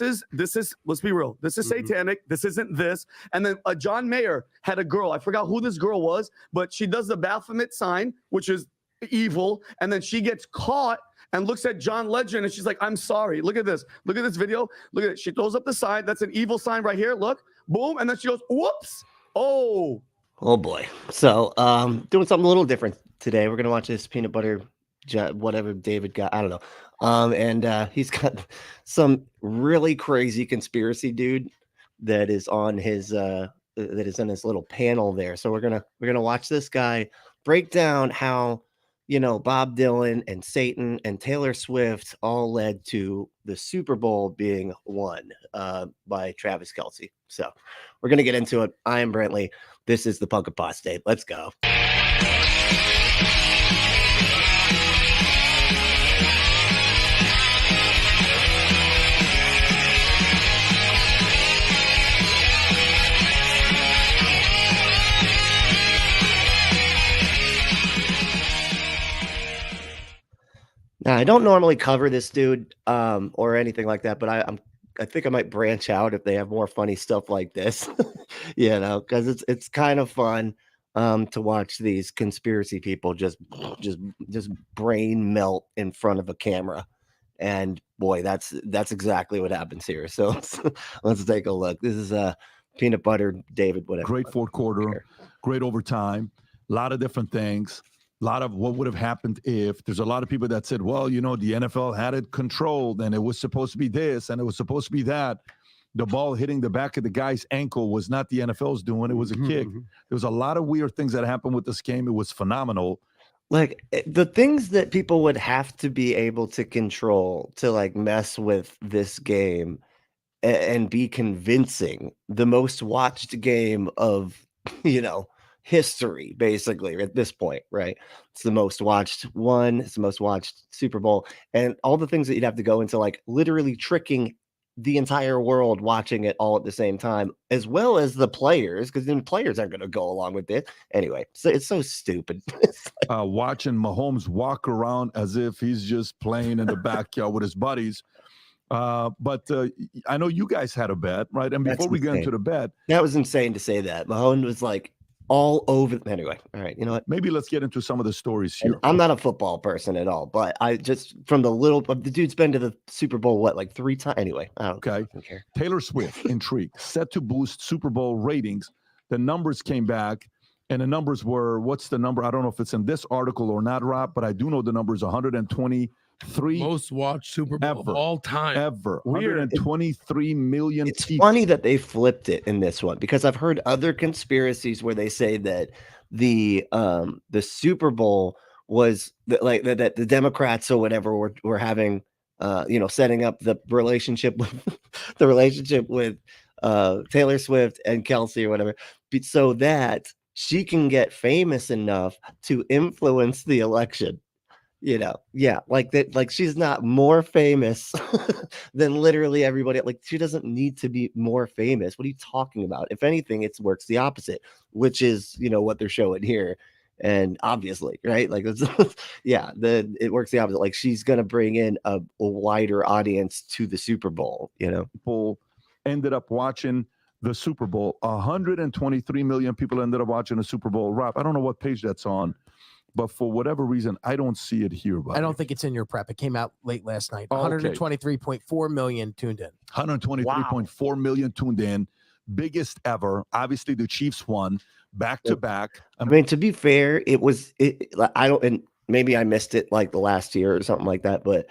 is let's be real. This is satanic. This isn't this. And then John Mayer had a girl. I forgot who this girl was, but she does the Baphomet sign, which is evil. And then she gets caught and looks at John Legend and she's like, I'm sorry. Look at this. Look at this video. Look at it. She throws up the sign. That's an evil sign right here. Look, boom. And then she goes, whoops. Oh boy. So doing something a little different today. We're gonna watch this peanut butter whatever David got. I don't know. And he's got some really crazy conspiracy dude that is on his that is in his little panel there. So we're gonna watch this guy break down how, you know, Bob Dylan and Satan and Taylor Swift all led to the Super Bowl being won by Traviskelce. So we're going to get into it. I am Brantley. This is the Punk Apostate. Let's go. Now, I don't normally cover this dude or anything like that, but I think I might branch out if they have more funny stuff like this, you know, because it's kind of fun to watch these conspiracy people just brain melt in front of a camera. And boy, that's exactly what happens here. So let's take a look. This is peanut butter David, whatever. Great fourth quarter, great overtime, a lot of different things. A lot of what would have happened if there's a lot of people that said, well, you know, the NFL had it controlled and it was supposed to be this and it was supposed to be that. The ball hitting the back of the guy's ankle was not the NFL's doing. It was a kick. There was a lot of weird things that happened with this game. It was phenomenal. Like the things that people would have to be able to control to like mess with this game and be convincing. The most watched game of, you know, history, basically, at this point, right? It's the most watched one. It's the most watched Super Bowl, and all the things that you'd have to go into, like literally tricking the entire world watching it all at the same time, as well as the players, because then players aren't going to go along with it anyway. So it's so stupid. Watching Mahomes walk around as if he's just playing in the backyard with his buddies. But I know you guys had a bet, right? And before we get into the bet, that was insane to say that Mahomes was like all over. Anyway, all right, you know what? Maybe let's get into some of the stories here. And I'm not a football person at all, but I just from the dude's been to the Super Bowl like 3 times. Anyway, I don't care. Taylor Swift, intrigue, set to boost Super Bowl ratings. The numbers came back, and the numbers were, what's the number? I don't know if it's in this article or not, Rob, but I do know the number is 123 most watched Super Bowl of all time. Ever. 123 million. It's funny that they flipped it in this one, because I've heard other conspiracies where they say that the Super Bowl was that the Democrats or whatever were having you know, setting up the relationship with Taylor Swift and Kelsey or whatever, so that she can get famous enough to influence the election. You know, yeah, like that, like she's not more famous than literally everybody. Like, she doesn't need to be more famous. What are you talking about? If anything, it works the opposite, which is, you know, what they're showing here. And obviously, right? Like, it's, yeah, it works the opposite. Like, she's gonna bring in a wider audience to the Super Bowl. You know, people ended up watching the Super Bowl. 123 million people ended up watching the Super Bowl. Rob, I don't know what page that's on, but for whatever reason, I don't see it here. Buddy. I don't think it's in your prep. It came out late last night. 123.4 million tuned in. 123.4 million tuned in. Biggest ever. Obviously, the Chiefs won back to back. I mean, to be fair, I don't, and maybe I missed it like the last year or something like that, but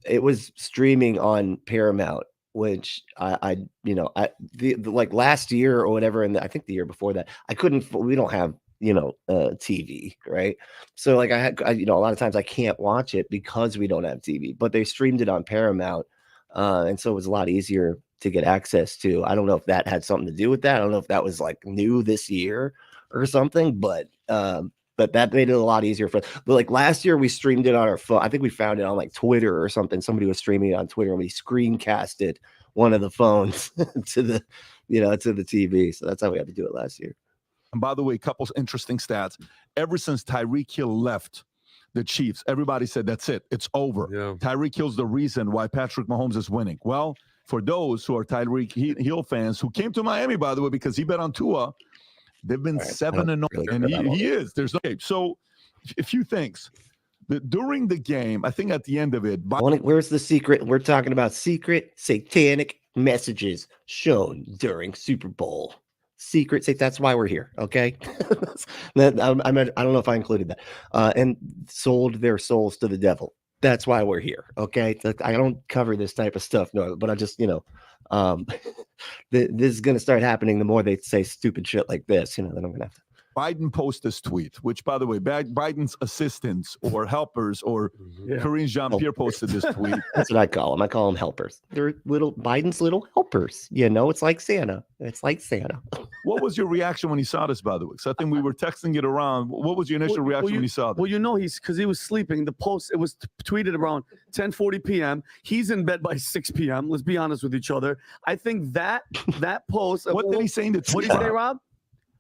it was streaming on Paramount, which like last year or whatever, and I think the year before that, we don't have, you know, TV, right? So like I you know, a lot of times I can't watch it because we don't have TV, but they streamed it on Paramount. And so it was a lot easier to get access to. I don't know if that had something to do with that. I don't know if that was like new this year or something, but that made it a lot easier but like last year we streamed it on our phone. I think we found it on like Twitter or something. Somebody was streaming it on Twitter and we screencasted one of the phones to the TV. So that's how we had to do it last year. And by the way, a couple interesting stats. Ever since Tyreek Hill left the Chiefs, everybody said, that's it. It's over. Yeah. Tyreek Hill's the reason why Patrick Mahomes is winning. Well, for those who are Tyreek Hill fans who came to Miami, by the way, because he bet on Tua, they've been 7-0, and he is. There's no. So, a few things. During the game, I think at the end of it, where's the secret? We're talking about secret satanic messages shown during Super Bowl. Secret, that's why we're here. Okay, I don't know if I included that. And sold their souls to the devil. That's why we're here. Okay, I don't cover this type of stuff, no, but I just, this is going to start happening the more they say stupid shit like this. Then I'm going to have to. Biden posts this tweet, which, by the way, Biden's assistants or helpers or Karine Jean-Pierre posted this tweet. That's what I call them. I call them helpers. They're Biden's little helpers. It's like Santa. It's like Santa. What was your reaction when you saw this, by the way? Because I think we were texting it around. What was your initial reaction when you saw this? Well, because he was sleeping. The post, it was tweeted around 10:40 p.m. He's in bed by 6 p.m. Let's be honest with each other. I think that post. What did he say in the tweet? What did he say, Rob?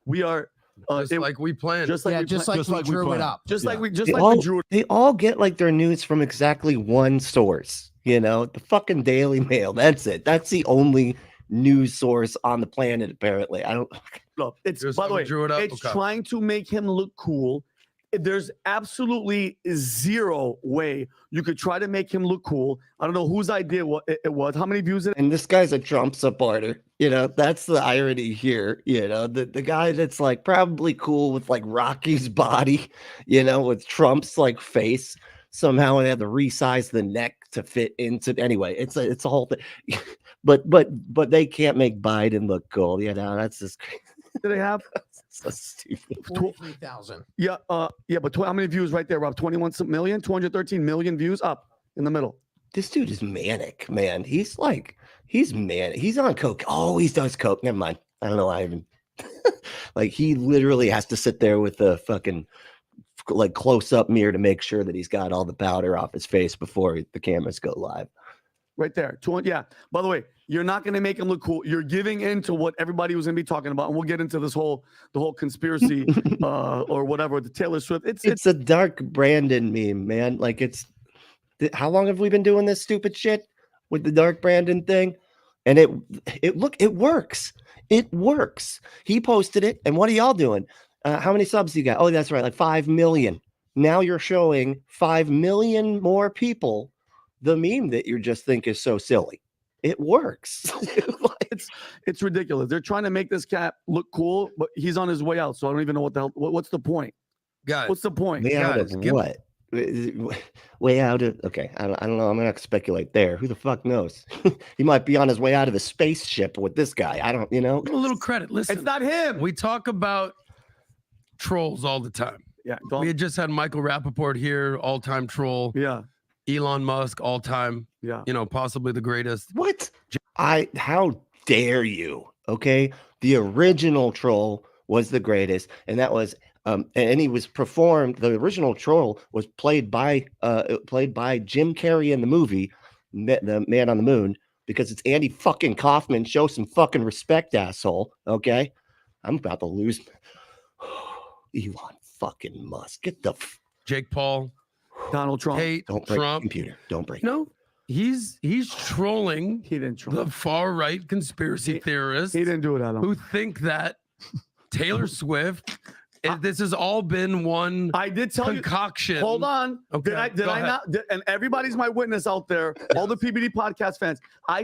We are. Like we planned. Just like we drew it up. We drew it. They all get like their news from exactly one source. The fucking Daily Mail. That's it. That's the only news source on the planet, apparently. I don't. Look, by the way, it's trying to make him look cool. There's absolutely zero way you could try to make him look cool. I don't know whose idea it was. How many views? And this guy's a Trump supporter. That's the irony here. The guy that's like probably cool with like Rocky's body, with Trump's like face. Somehow they had to resize the neck to fit into. Anyway, it's a whole thing. But they can't make Biden look cool. That's just crazy. Do they have? So stupid. 43,000. Yeah, but how many views right there, Rob? 21 million, 213 million views up in the middle. This dude is manic, man. He's manic. He's on coke. Oh, he does coke. Never mind. I don't know why I even like he literally has to sit there with a fucking like close-up mirror to make sure that he's got all the powder off his face before the cameras go live. Right there. Yeah. By the way, you're not going to make him look cool. You're giving in to what everybody was going to be talking about. And we'll get into the whole conspiracy or whatever, the Taylor Swift. It's a dark Brandon meme, man. Like how long have we been doing this stupid shit with the dark Brandon thing? And it works. It works. He posted it. And what are y'all doing? How many subs you got? Oh, that's right. Like 5 million. Now you're showing 5 million more people the meme that you just think is so silly. It works. It's ridiculous. They're trying to make this cat look cool, but he's on his way out. So I don't even know what the hell. What's the point? Guys, what's the point? Way out of what? Way out of. Okay, I don't know. I'm gonna have to speculate there. Who the fuck knows? He might be on his way out of a spaceship with this guy. I don't. Give him a little credit. Listen, it's not him. We talk about trolls all the time. Yeah. We had just had Michael Rappaport here, all-time troll. Yeah. Elon Musk, all time. Yeah. Possibly the greatest. What? How dare you? Okay. The original troll was the greatest. And that was, and he was performed. The original troll was played by Jim Carrey in the movie, The Man on the Moon, because it's Andy fucking Kaufman. Show some fucking respect, asshole. Okay. I'm about to lose. Elon fucking Musk. Get the Jake Paul. Donald Trump. Don't break Trump. the computer. Don't break. No, he's trolling. He didn't troll. The far right conspiracy theorists. He didn't do it, Adam. Who think that Taylor Swift. This has all been one. I did tell concoction. You. Hold on. Okay. Did I not? And everybody's my witness out there. All the PBD podcast fans.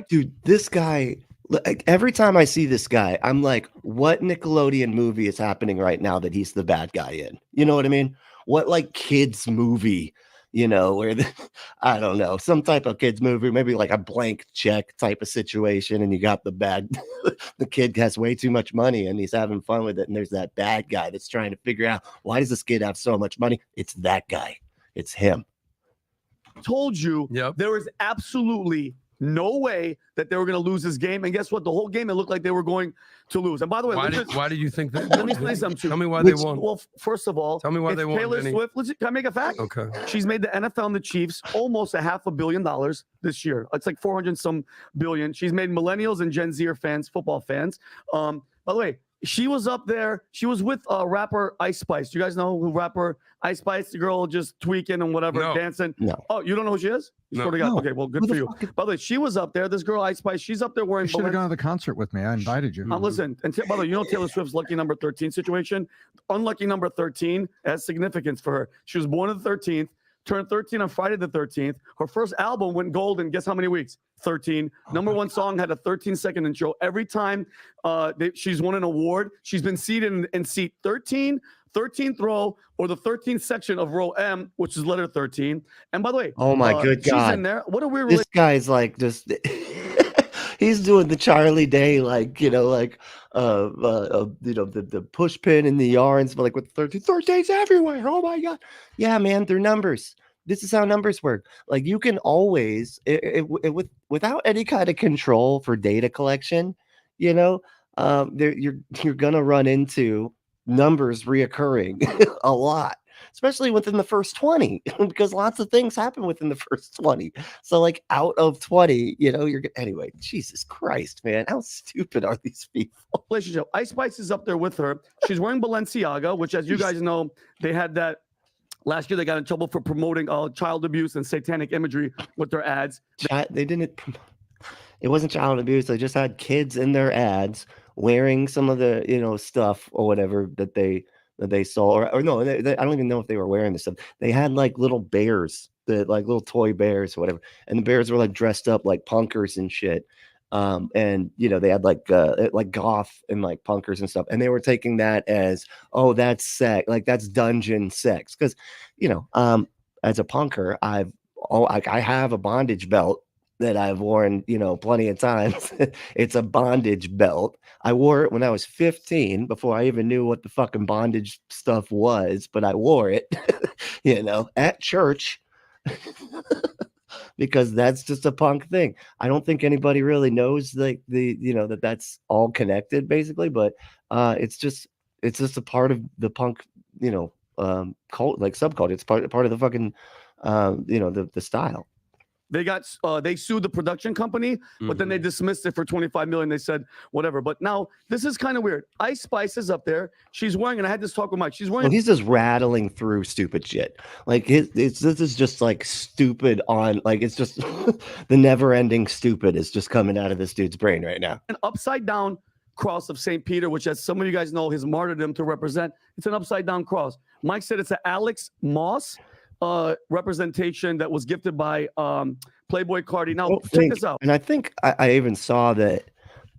Dude, this guy. Like, every time I see this guy, I'm like, what Nickelodeon movie is happening right now that he's the bad guy in? You know what I mean? What like kids movie? Where I don't know, some type of kids movie, maybe like a Blank Check type of situation, and you got the the kid has way too much money and he's having fun with it, and there's that bad guy that's trying to figure out, why does this kid have so much money? It's that guy. It's him. Told you. Yep. There was absolutely no way that they were going to lose this game. And guess what? The whole game, it looked like they were going to lose. And by the way, why did you think that? Let me say something too. Tell me why they won. Well, first of all, tell me why they won. Taylor Swift. Can I make a fact? Okay. She's made the NFL and the Chiefs almost $500 million this year. It's like 400 some billion. She's made millennials and Gen Z fans, football fans. By the way, she was up there. She was with rapper Ice Spice. Do you guys know who rapper Ice Spice? The girl just tweaking and whatever, No. dancing. No. Oh, you don't know who she is? You No. swear to God. No. Okay, well, good Who for the you. fuck is- By the way, she was up there. This girl Ice Spice. She's up there wearing. You should have gone to the concert with me. I invited you. Listen, and by the way, you know Taylor Swift's lucky number 13 situation. Unlucky number 13 has significance for her. She was born on the 13th. Turned 13 on Friday the 13th. Her first album went gold in guess how many weeks? 13. Number one song had a 13-second intro. Every time she's won an award, she's been seated in seat 13, 13th row, or the 13th section of row M, which is letter 13. And by the way, Oh my good she's God. in there. What a weird This guy's like just he's doing the Charlie Day, like, you know, like the push pin in the yarns, but like with 13's everywhere. Oh my God. Yeah, man, they're numbers. This is how numbers work. Like you can always without any kind of control for data collection, you know, you're gonna run into numbers reoccurring a lot, especially within the first 20, because lots of things happen within the first 20. So like out of 20, you know, anyway, Jesus Christ, man, how stupid are these people? relationship. Ice Spice is up there with her. She's wearing Balenciaga, which, as you guys know, they had that last year. They got in trouble for promoting child abuse and satanic imagery with their ads. They didn't. It wasn't child abuse. They just had kids in their ads wearing some of the, you know, stuff or whatever that they saw, or no, I don't even know if they were wearing this stuff. They had like little bears, like little toy bears or whatever, and the bears were like dressed up like punkers and shit. And you know, they had like goth and like punkers and stuff, and they were taking that as, oh, that's sex, like that's dungeon sex, because you know, as a punker, I have a bondage belt that I've worn, you know, plenty of times. It's a bondage belt. I wore it when I was 15 before I even knew what the fucking bondage stuff was, but I wore it, you know, at church. Because that's just a punk thing. I don't think anybody really knows like you know, that's all connected basically, but it's just a part of the punk, you know, cult, like subculture. It's part of the fucking you know, the style. They sued the production company, but then they dismissed it for $25 million. They said whatever. But now this is kind of weird. Ice Spice is up there. She's wearing, and I had this talk with Mike. She's wearing. Well, he's just rattling through stupid shit. Like this is just like stupid on, like it's just the never-ending stupid is just coming out of this dude's brain right now. An upside down cross of St. Peter, which, as some of you guys know, his martyrdom to represent. It's an upside down cross. Mike said it's an Alex Moss representation that was gifted by Playboy Cardi. Now check this out. And I think I even saw that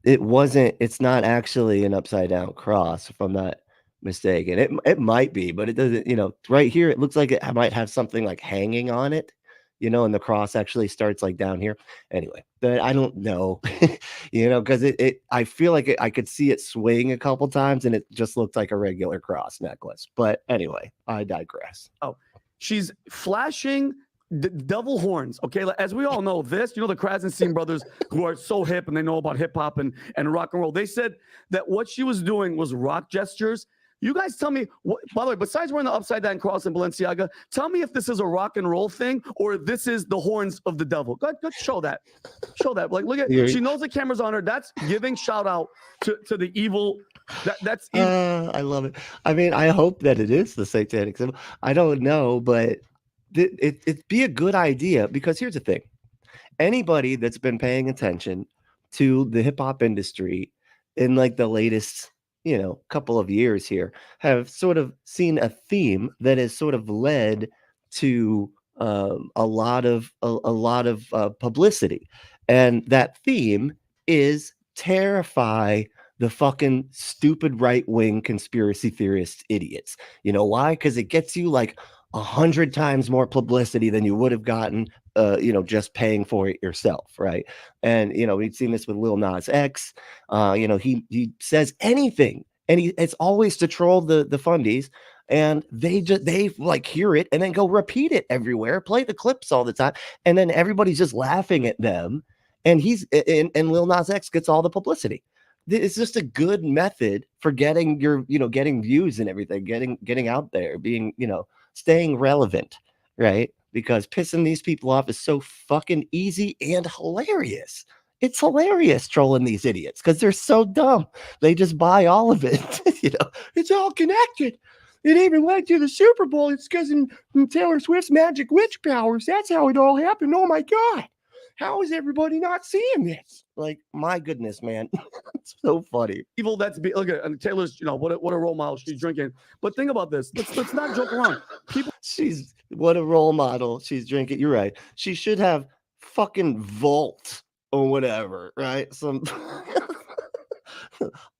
it's not actually an upside down cross, if I'm not mistaken. It might be, but it doesn't, you know, right here it looks like it might have something like hanging on it, you know, and the cross actually starts like down here. Anyway, but I don't know, you know, because I feel like I could see it swing a couple times and it just looked like a regular cross necklace. But anyway, I digress. Oh, she's flashing devil horns. Okay, as we all know, the Krasenstein brothers, who are so hip and they know about hip hop and rock and roll, they said that what she was doing was rock gestures. You guys tell me, by the way, besides wearing the upside down cross in Balenciaga, tell me if this is a rock and roll thing or this is the horns of the devil. Go show that. Show that. Like, look at, she knows the camera's on her. That's giving shout out to the evil. That's evil. I love it. I mean, I hope that it is the satanic symbol. I don't know, but it'd be a good idea, because here's the thing. Anybody that's been paying attention to the hip hop industry in like the latest, you know, couple of years here have sort of seen a theme that has sort of led to a lot of publicity, and that theme is terrify the fucking stupid right-wing conspiracy theorist idiots. You know why? Because it gets you like 100 times more publicity than you would have gotten, you know, just paying for it yourself, right? And you know, we've seen this with Lil Nas X. You know, he says anything, and it's always to troll the fundies, and they like hear it and then go repeat it everywhere, play the clips all the time, and then everybody's just laughing at them, and and Lil Nas X gets all the publicity. It's just a good method for getting getting views and everything, getting out there, being, you know, staying relevant, right? Because pissing these people off is so fucking easy and hilarious. It's hilarious trolling these idiots because they're so dumb. They just buy all of it. It's all connected. It even went to the Super Bowl. It's because of Taylor Swift's magic witch powers. That's how it all happened. Oh my God. How is everybody not seeing this? Like, my goodness, man. It's so funny. Evil, look at and Taylor's, what a role model. She's drinking. But think about this. Let's not joke around. People What a role model. She's drinking. You're right. She should have fucking Volt or whatever, right? Some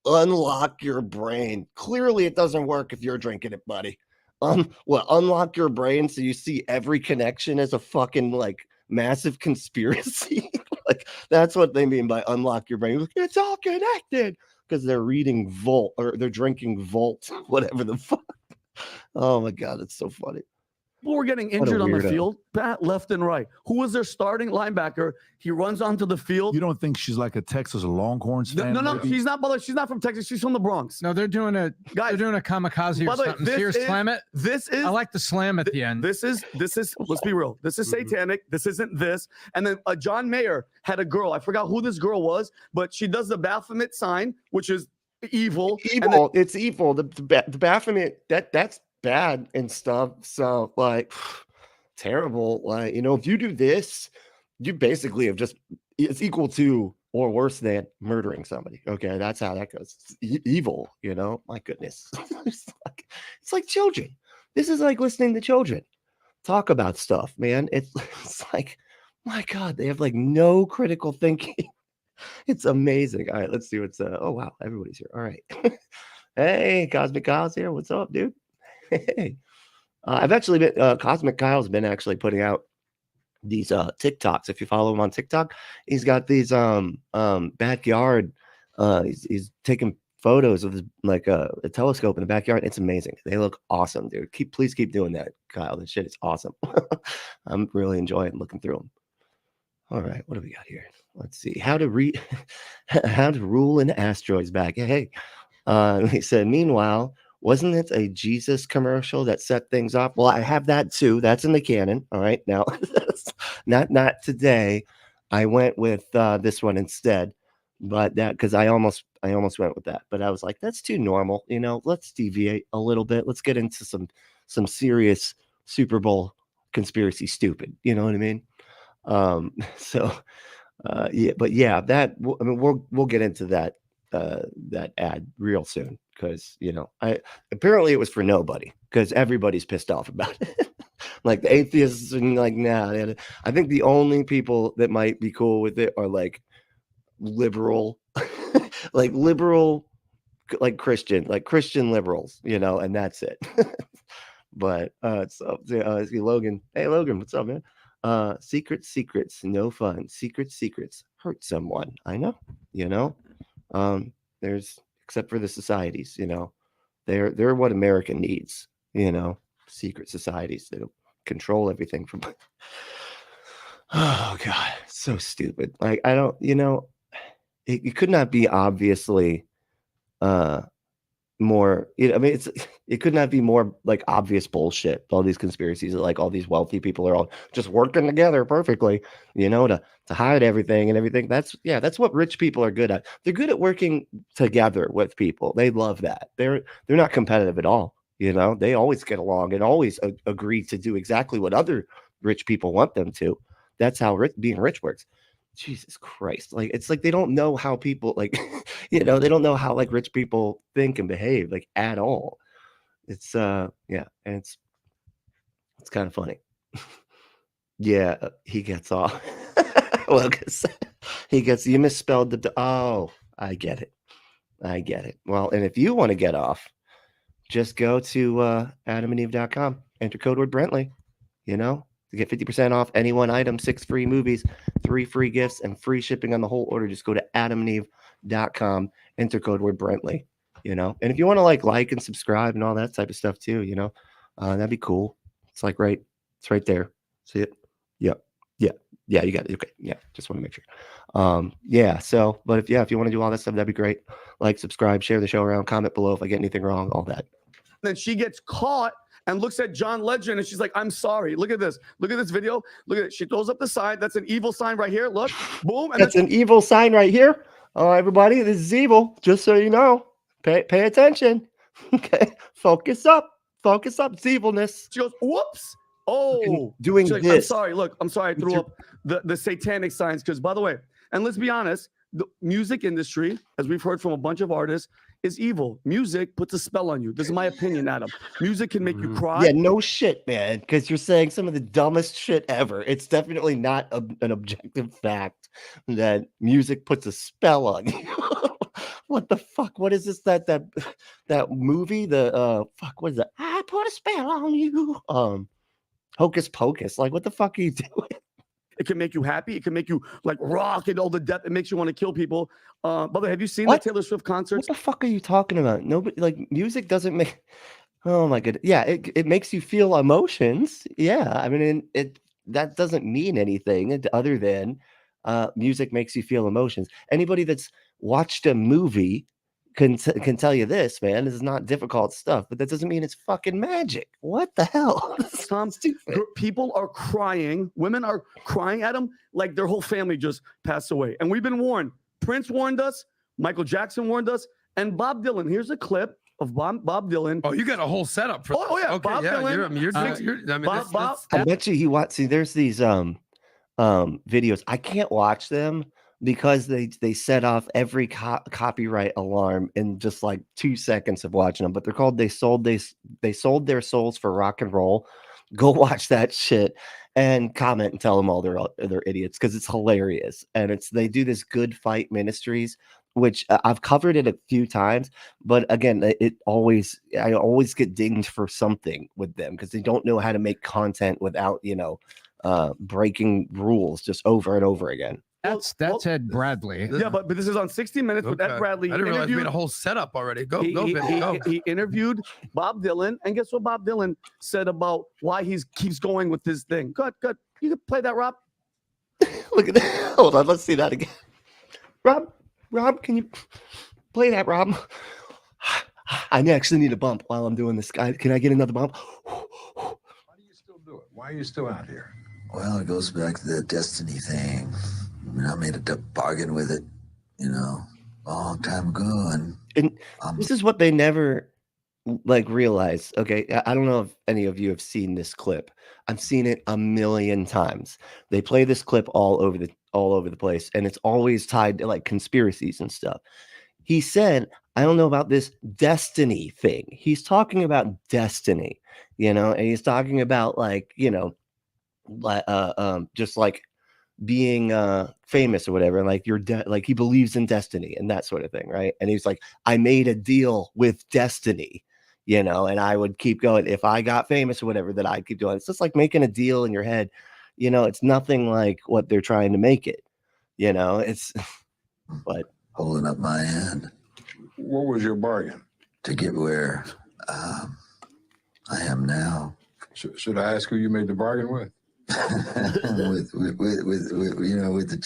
unlock your brain. Clearly, it doesn't work if you're drinking it, buddy. Unlock your brain so you see every connection as a fucking like massive conspiracy. Like, that's what they mean by unlock your brain. Like, it's all connected because they're reading Volt or they're drinking Volt, whatever the fuck. Oh my God, it's so funny. were getting injured on the field, left and right. Who was their starting linebacker? He runs onto the field. You don't think she's like a Texas Longhorns fan? No, she's not. Brother, she's not from Texas. She's from the Bronx. No, they're doing a kamikaze or something. Here, slam it. I like the slam at the end. This is. Let's be real. This is satanic. This isn't this. And then John Mayer had a girl. I forgot who this girl was, but she does the Baphomet sign, which is evil. Evil. It's evil. The Baphomet. That's bad and stuff. So like terrible. Like, you know, if you do this, you basically have it's equal to or worse than murdering somebody. Okay, that's how that goes. It's evil, you know. My goodness. It's like children. This is like listening to children talk about stuff, man. It's like, my God, they have like no critical thinking. It's amazing. All right, let's see what's oh wow, everybody's here. All right. Hey, Cosmic Kyle's here. What's up, dude? Hey. I've actually been Cosmic Kyle's been actually putting out these TikToks. If you follow him on TikTok, he's got these backyard he's taking photos of his, like a telescope in the backyard. It's amazing. They look awesome, dude. Please keep doing that, Kyle. This shit is awesome. I'm really enjoying looking through them. All right, what do we got here? Let's see. How to rule in asteroids back. Hey. He said, meanwhile, wasn't it a Jesus commercial that set things off? Well, I have that too. That's in the canon. All right. Now, not today. I went with this one instead, but that because I almost went with that. But I was like, that's too normal. You know, let's deviate a little bit. Let's get into some serious Super Bowl conspiracy stupid. You know what I mean? Yeah, but yeah, that I mean, we'll get into that ad real soon because apparently it was for nobody because everybody's pissed off about it. Like the atheists and like, nah. I think the only people that might be cool with it are like liberal, like Christian liberals, and that's it. But see Logan. Hey Logan, what's up, man? Secrets, no fun. Secrets hurt someone. I know, there's except for the societies, they're what America needs, secret societies that'll control everything from oh God, so stupid. Like I don't, it could not be obviously more, I mean, it could not be more like obvious bullshit. All these conspiracies that like all these wealthy people are all just working together perfectly, to hide everything and everything. That's what rich people are good at. They're good at working together with people. They love that. They're not competitive at all. They always get along and always agree to do exactly what other rich people want them to. That's how being rich works. Jesus Christ. Like, it's like they don't know how people like, they don't know how like rich people think and behave like at all. It's and it's kind of funny. Yeah, he gets off. Well, you misspelled the I get it. Well, and if you want to get off, just go to adamandeve.com, enter code word Brentley, to get 50% off any one item, 6 free movies, 3 free gifts, and free shipping on the whole order. Just go to adamandeve.com, enter code word Brentley, and if you want to like and subscribe and all that type of stuff too, that'd be cool. It's like it's right there. See it? Yeah, you got it. Okay. Yeah. Just want to make sure. So, but if you want to do all that stuff, that'd be great. Like, subscribe, share the show around, comment below if I get anything wrong, all that. Then she gets caught and looks at John Legend and she's like, I'm sorry. Look at this. Look at this video. Look at it. She throws up the sign. That's an evil sign right here. Look, boom. And that's an evil sign right here. Oh, everybody, this is evil. Just so you know, pay attention. Okay, focus up. Focus up. It's evilness. She goes, whoops. Oh, doing like, this. I'm sorry. Look, I'm sorry. I threw up the satanic signs because, by the way, and let's be honest, the music industry, as we've heard from a bunch of artists, is evil. Music puts a spell on you. This is my opinion, Adam. Music can make you cry. Yeah, no shit, man, because you're saying some of the dumbest shit ever. It's definitely not an objective fact that music puts a spell on you. What the fuck? What is this? That movie? The fuck? What is that? I put a spell on you. Hocus Pocus. Like, what the fuck are you doing? It can make you happy. It can make you like rock and all the depth. It makes you want to kill people. By the way, have you seen the Taylor Swift concerts? What the fuck are you talking about? Nobody, like, music doesn't make. Oh my god. Yeah, it makes you feel emotions. Yeah, I mean, that doesn't mean anything other than music makes you feel emotions. Anybody that's watched a movie can tell you this, man. This is not difficult stuff, but that doesn't mean it's fucking magic. What the hell? Tom, people are crying. Women are crying at them like their whole family just passed away. And we've been warned. Prince warned us. Michael Jackson warned us. And Bob Dylan. Here's a clip of Bob Dylan. Oh, you got a whole setup for this. Oh, yeah. Okay, Bob Dylan. I bet you see, there's these videos. I can't watch them because they set off every copyright alarm in just like 2 seconds of watching them. But they're called they sold their souls for rock and roll. Go watch that shit and comment and tell them all they're idiots, because it's hilarious. And they do this Good Fight Ministries, which I've covered it a few times, but again, I always get dinged for something with them because they don't know how to make content without breaking rules just over and over again. That's Ed Bradley. Yeah, but this is on 60 Minutes with Ed Bradley. I didn't realize we had a whole setup already. Go. He interviewed Bob Dylan, and guess what Bob Dylan said about why he keeps going with this thing. Good. You can play that, Rob. Look at that. Hold on, let's see that again. Rob, can you play that, Rob? I actually need a bump while I'm doing this. Can I get another bump? Why do you still do it? Why are you still out here? Well, it goes back to the destiny thing. I mean, I made a bargain with it, a long time ago. And this is what they never realize. Okay, I don't know if any of you have seen this clip. I've seen it a million times. They play this clip all over the place, and it's always tied to conspiracies and stuff. He said, I don't know about this destiny thing. He's talking about destiny, and he's talking about just being famous or whatever, and he believes in destiny and that sort of thing, right? And he's like, I made a deal with destiny, and I would keep going. If I got famous or whatever, that I'd keep doing. It's just like making a deal in your head. It's nothing like what they're trying to make it. It's but holding up my hand. What was your bargain? To get where I am now. Should I ask who you made the bargain with? with the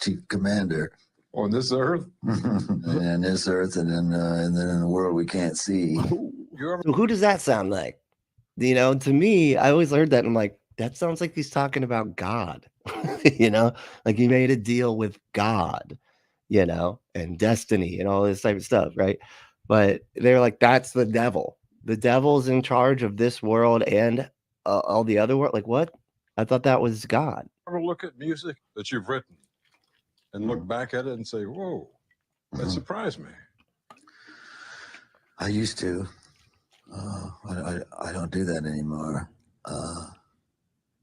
chief commander on this earth, and this earth, and then in the world we can't see. Who does that sound like? To me, I always heard that and I'm like, that sounds like he's talking about God. Like he made a deal with God, and destiny and all this type of stuff, right? But they're like, that's the devil. The devil's in charge of this world and all the other world. Like, what? I thought that was God. Ever look at music that you've written and look back at it and say, whoa, that surprised me? I used to. I don't do that anymore. I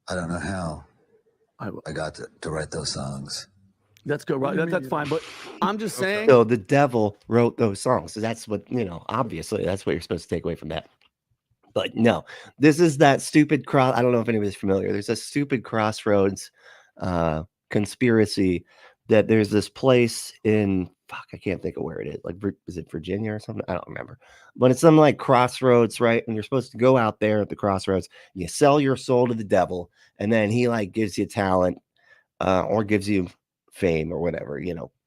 don't know how I got to write those songs. That's good, right? That's fine. But I'm just saying. So the devil wrote those songs. So that's what, obviously that's what you're supposed to take away from that. But no, this is that stupid I don't know if anybody's familiar. There's a stupid Crossroads conspiracy that there's this place in, I can't think of where it is. Is it Virginia or something? I don't remember. But it's some crossroads, right? And you're supposed to go out there at the crossroads. You sell your soul to the devil, and then he gives you talent or gives you fame or whatever,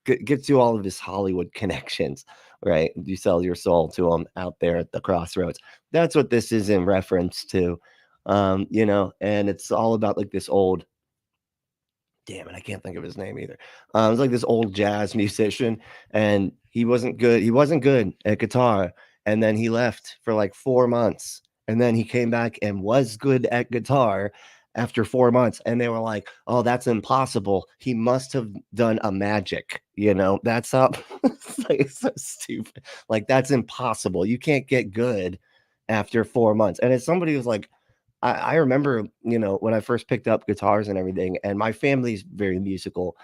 gets you all of his Hollywood connections, right? You sell your soul to him out there at the crossroads. That's what this is in reference to, you know, and it's all about like this old, damn it, I can't think of his name either. It's like this old jazz musician, and he wasn't good. He wasn't good at guitar, and then he left for like 4 months, and then he came back and was good at guitar after 4 months, and they were like, "Oh, that's impossible. He must have done a magic." You know, that's how it's so stupid. Like, that's impossible. You can't get good after 4 months. And as somebody who's like, I remember, you know, when I first picked up guitars and everything, and my family's very musical,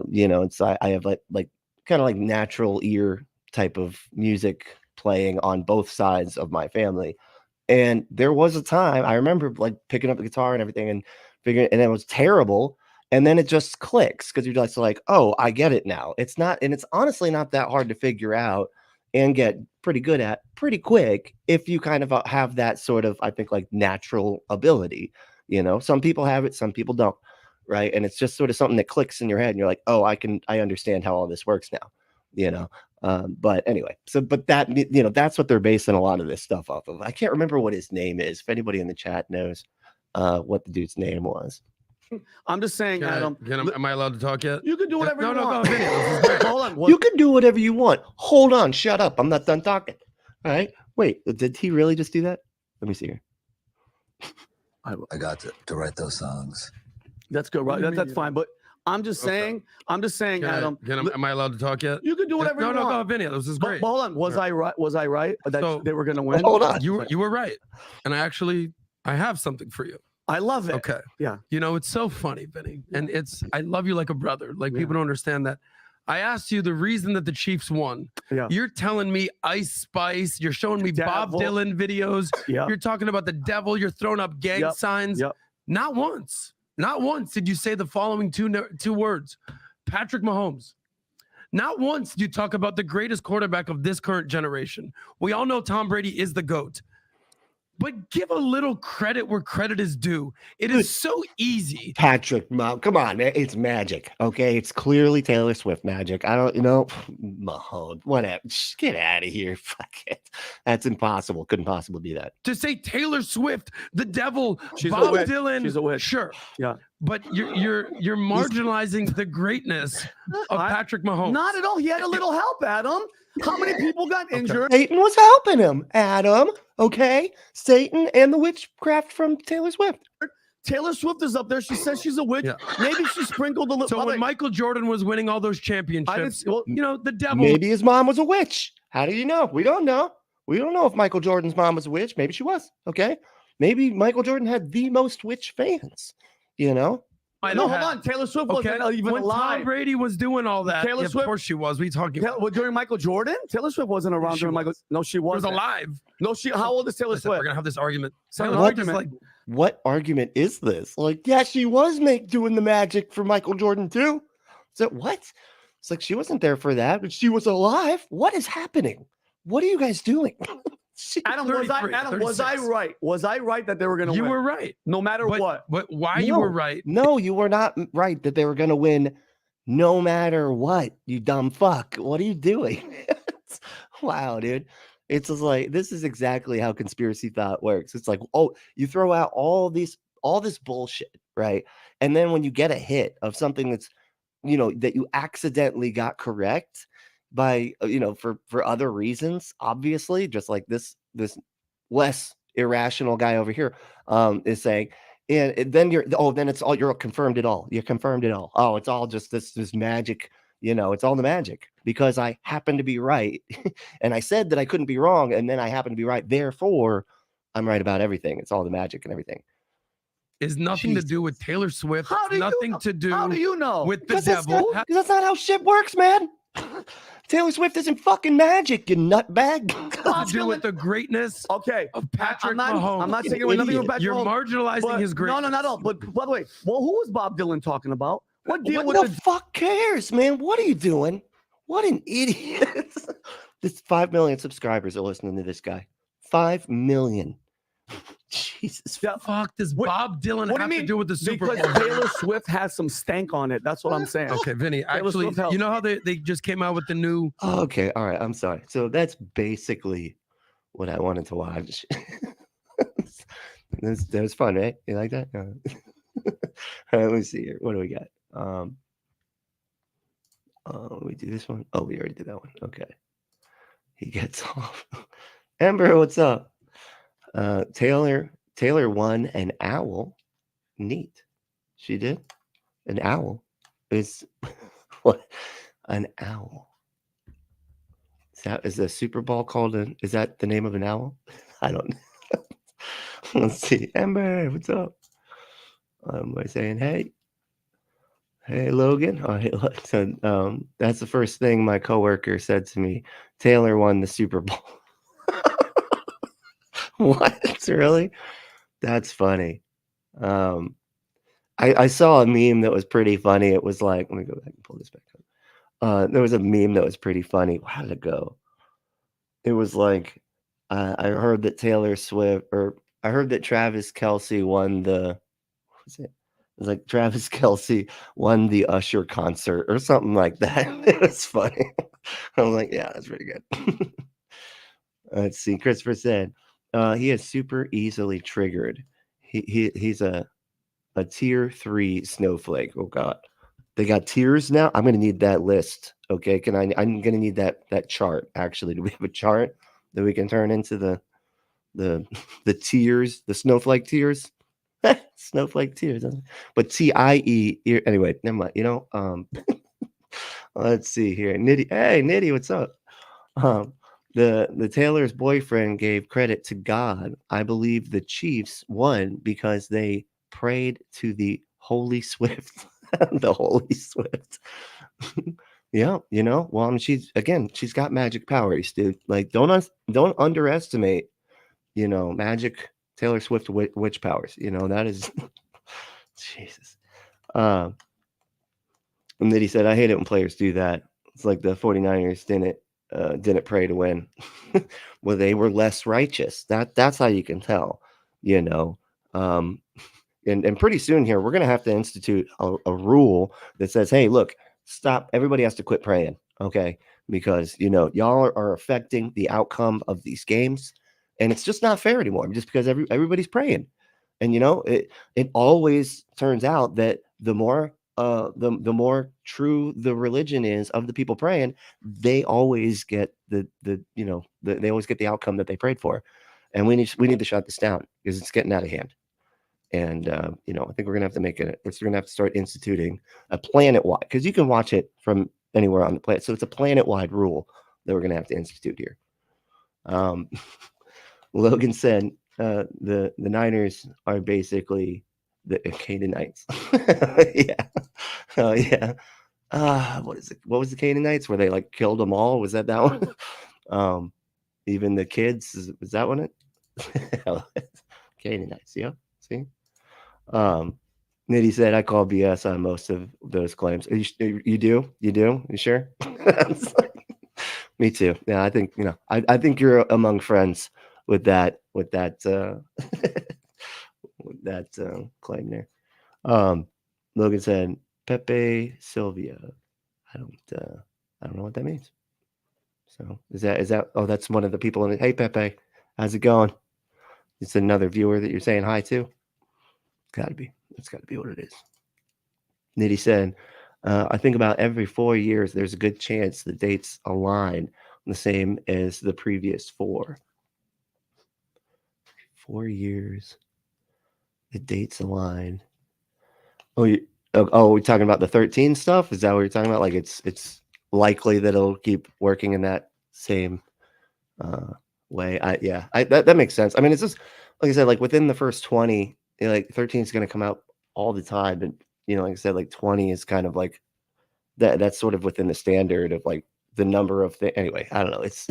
you know, and so I have like kind of like natural ear type of music playing on both sides of my family. And there was a time I remember like picking up the guitar and everything and figuring, and it was terrible. And then it just clicks because you're just like, oh, I get it now. It's not, and it's honestly not that hard to figure out and get pretty good at pretty quick if you kind of have that sort of, I think, like natural ability. You know, some people have it, some people don't, right? And it's just sort of something that clicks in your head and you're like, oh, I understand how all this works now, you know. But anyway, so but that, you know, that's what they're basing a lot of this stuff off of. I can't remember what his name is. If anybody in the chat knows what the dude's name was. I'm just saying, Adam. Am I allowed to talk yet? You can do whatever you want. No, video. Hold on. You can do whatever you want. Hold on. Shut up. I'm not done talking. All right. Wait, did he really just do that? Let me see here. I got to write those songs. That's good, right? That's fine. But I'm just saying, Adam. Am I allowed to talk yet? You can do whatever you want. No, Vinny, this is great. But hold on. Was I right? Was I right that they were going to win? Hold on. You were right. And I have something for you. I love it. Okay. Yeah. You know, it's so funny, Vinny. And I love you like a brother. Like, people don't understand that. I asked you the reason that the Chiefs won. Yeah. You're telling me Ice Spice. You're showing me Bob Dylan videos. Yeah. You're talking about the devil. You're throwing up gang signs. Yep. Not once did you say the following two words: Patrick Mahomes. Not once did you talk about the greatest quarterback of this current generation. We all know Tom Brady is the GOAT. But give a little credit where credit is due. It is so easy. Patrick, come on, man. It's magic. Okay. It's clearly Taylor Swift magic. I don't, you know, Mahomes, whatever. Just get out of here. Fuck it. That's impossible. Couldn't possibly be that. To say Taylor Swift, the devil, She's Bob Dylan. She's a witch. Sure. Yeah. But you're marginalizing the greatness of Patrick Mahomes. Not at all. He had a little help, Adam. How many people got injured? Satan was helping him, Adam. Okay. Satan and the witchcraft from Taylor Swift. Taylor Swift is up there. She says she's a witch. Yeah. Maybe she sprinkled a little. So when Michael Jordan was winning all those championships, you know, the devil. Maybe his mom was a witch. How do you know? We don't know. We don't know if Michael Jordan's mom was a witch. Maybe she was. Okay. Maybe Michael Jordan had the most witch fans. You know? No, hold on. Taylor Swift wasn't even when alive. Tom Brady was doing all that. Taylor Swift, of course she was. We talking during Michael Jordan? Taylor Swift wasn't around during Michael. No, she wasn't. She was alive. No, how old is Taylor Swift? We're gonna have this argument. What argument is this? Like, yeah, she was doing the magic for Michael Jordan too. So what? It's like she wasn't there for that, but she was alive. What is happening? What are you guys doing? Adam, was I right? Was I right that they were going to win? You were right. No matter what. But why you were right? No, you were not right that they were going to win no matter what, you dumb fuck. What are you doing? Wow, dude. It's just like, this is exactly how conspiracy thought works. It's like, oh, you throw out all this bullshit, right? And then when you get a hit of something that's, you know, that you accidentally got correct, by, you know, for other reasons, obviously, just like this less irrational guy over here is saying, and then you're confirmed it all. You're confirmed it all. Oh, it's all just this magic, you know, it's all the magic because I happen to be right. And I said that I couldn't be wrong, and then I happen to be right. Therefore, I'm right about everything. It's all the magic and everything. Is nothing to do with Taylor Swift. How do you know? With the devil. Because that's not how shit works, man. Taylor Swift isn't fucking magic, you nutbag. To do with the greatness of Patrick Mahomes. I'm not saying nothing about Patrick You're Mahomes, marginalizing his greatness. No, not at all. But by the way, who was Bob Dylan talking about? What the fuck cares, man? What are you doing? What an idiot. This 5 million subscribers are listening to this guy. 5 million. Jesus. Fuck does Bob Dylan what do have you to mean? do with the Super Because Bowl? Taylor Swift has some stank on it. That's what I'm saying. Okay, Vinny. Taylor Actually, Swift helps. you know how they just came out with the new. Okay, all right. I'm sorry. So that's basically what I wanted to watch. That was fun, right? You like that? All right, let me see here. What do we got? We do this one. Oh, we already did that one. Okay. He gets off. Ember, what's up? Taylor won an owl. Neat. She did. An owl is what? An owl. Is the Super Bowl called is that the name of an owl? I don't know. Let's see. Ember, what's up? By saying, hey, Logan. Oh, hey, so, that's the first thing my coworker said to me. Taylor won the Super Bowl. What? Really? That's funny. I saw a meme that was pretty funny. It was like, let me go back and pull this back up. There was a meme that was pretty funny. How did it go? It was like, I heard that Taylor Swift, or I heard that Traviskelce won the, what was it? It was like Traviskelce won the Usher concert or something like that. It was funny. I was like, yeah, that's pretty good. Let's see. Christopher said, he is super easily triggered. He's a tier 3 snowflake. Oh God, they got tiers now. I'm gonna need that list. Okay, I'm gonna need that chart. Actually, do we have a chart that we can turn into the tiers, the snowflake tiers? Snowflake tiers, but TIE. Anyway, never mind. You know, let's see here. Nitty, hey Nitty, what's up? The Taylor's boyfriend gave credit to God. I believe the Chiefs won because they prayed to the Holy Swift. The Holy Swift. Yeah, you know. Well, I mean, she's got magic powers, dude. Like, don't underestimate, you know, magic Taylor Swift witch powers. You know, that is Jesus. And then he said, I hate it when players do that. It's like the 49ers didn't pray to win. Well, they were less righteous. That's how you can tell, you know. And pretty soon here, we're going to have to institute a rule that says, hey, look, stop. Everybody has to quit praying. Okay. Because, you know, y'all are affecting the outcome of these games. And it's just not fair anymore just because everybody's praying. And, you know, it always turns out that the more true the religion is of the people praying, they always get they always get the outcome that they prayed for. And we need to shut this down because it's getting out of hand. And you know, I think we're gonna have to we're gonna have to start instituting a planet-wide, because you can watch it from anywhere on the planet. So it's a planet-wide rule that we're gonna have to institute here. Logan said the Niners are basically the Canaanites. Yeah. Oh yeah. What is it? What was the Canaanites? Where they like killed them all? Was that one? Even the kids, was that one it? Canaanites, yeah. See? Nitty said I call BS on most of those claims. You do? You sure? Me too. Yeah, I think, you know, I think you're among friends with that claim there. Logan said Pepe Sylvia. I don't know what that means. So is that oh, that's one of the people in it. Hey Pepe, how's it going? It's another viewer that you're saying hi to. That's gotta be what it is. Nitty said, I think about every 4 years there's a good chance the dates align the same as the previous 4. 4 years, the dates align. We're talking about the 13 stuff? Is that what you're talking about? Like it's likely that it'll keep working in that same way. That makes sense. I mean, it's just like I said, like within the first 20, you know, like 13 is going to come out all the time, but you know, like I said, like 20 is kind of like that's sort of within the standard of like the number of things. Anyway, I don't know. It's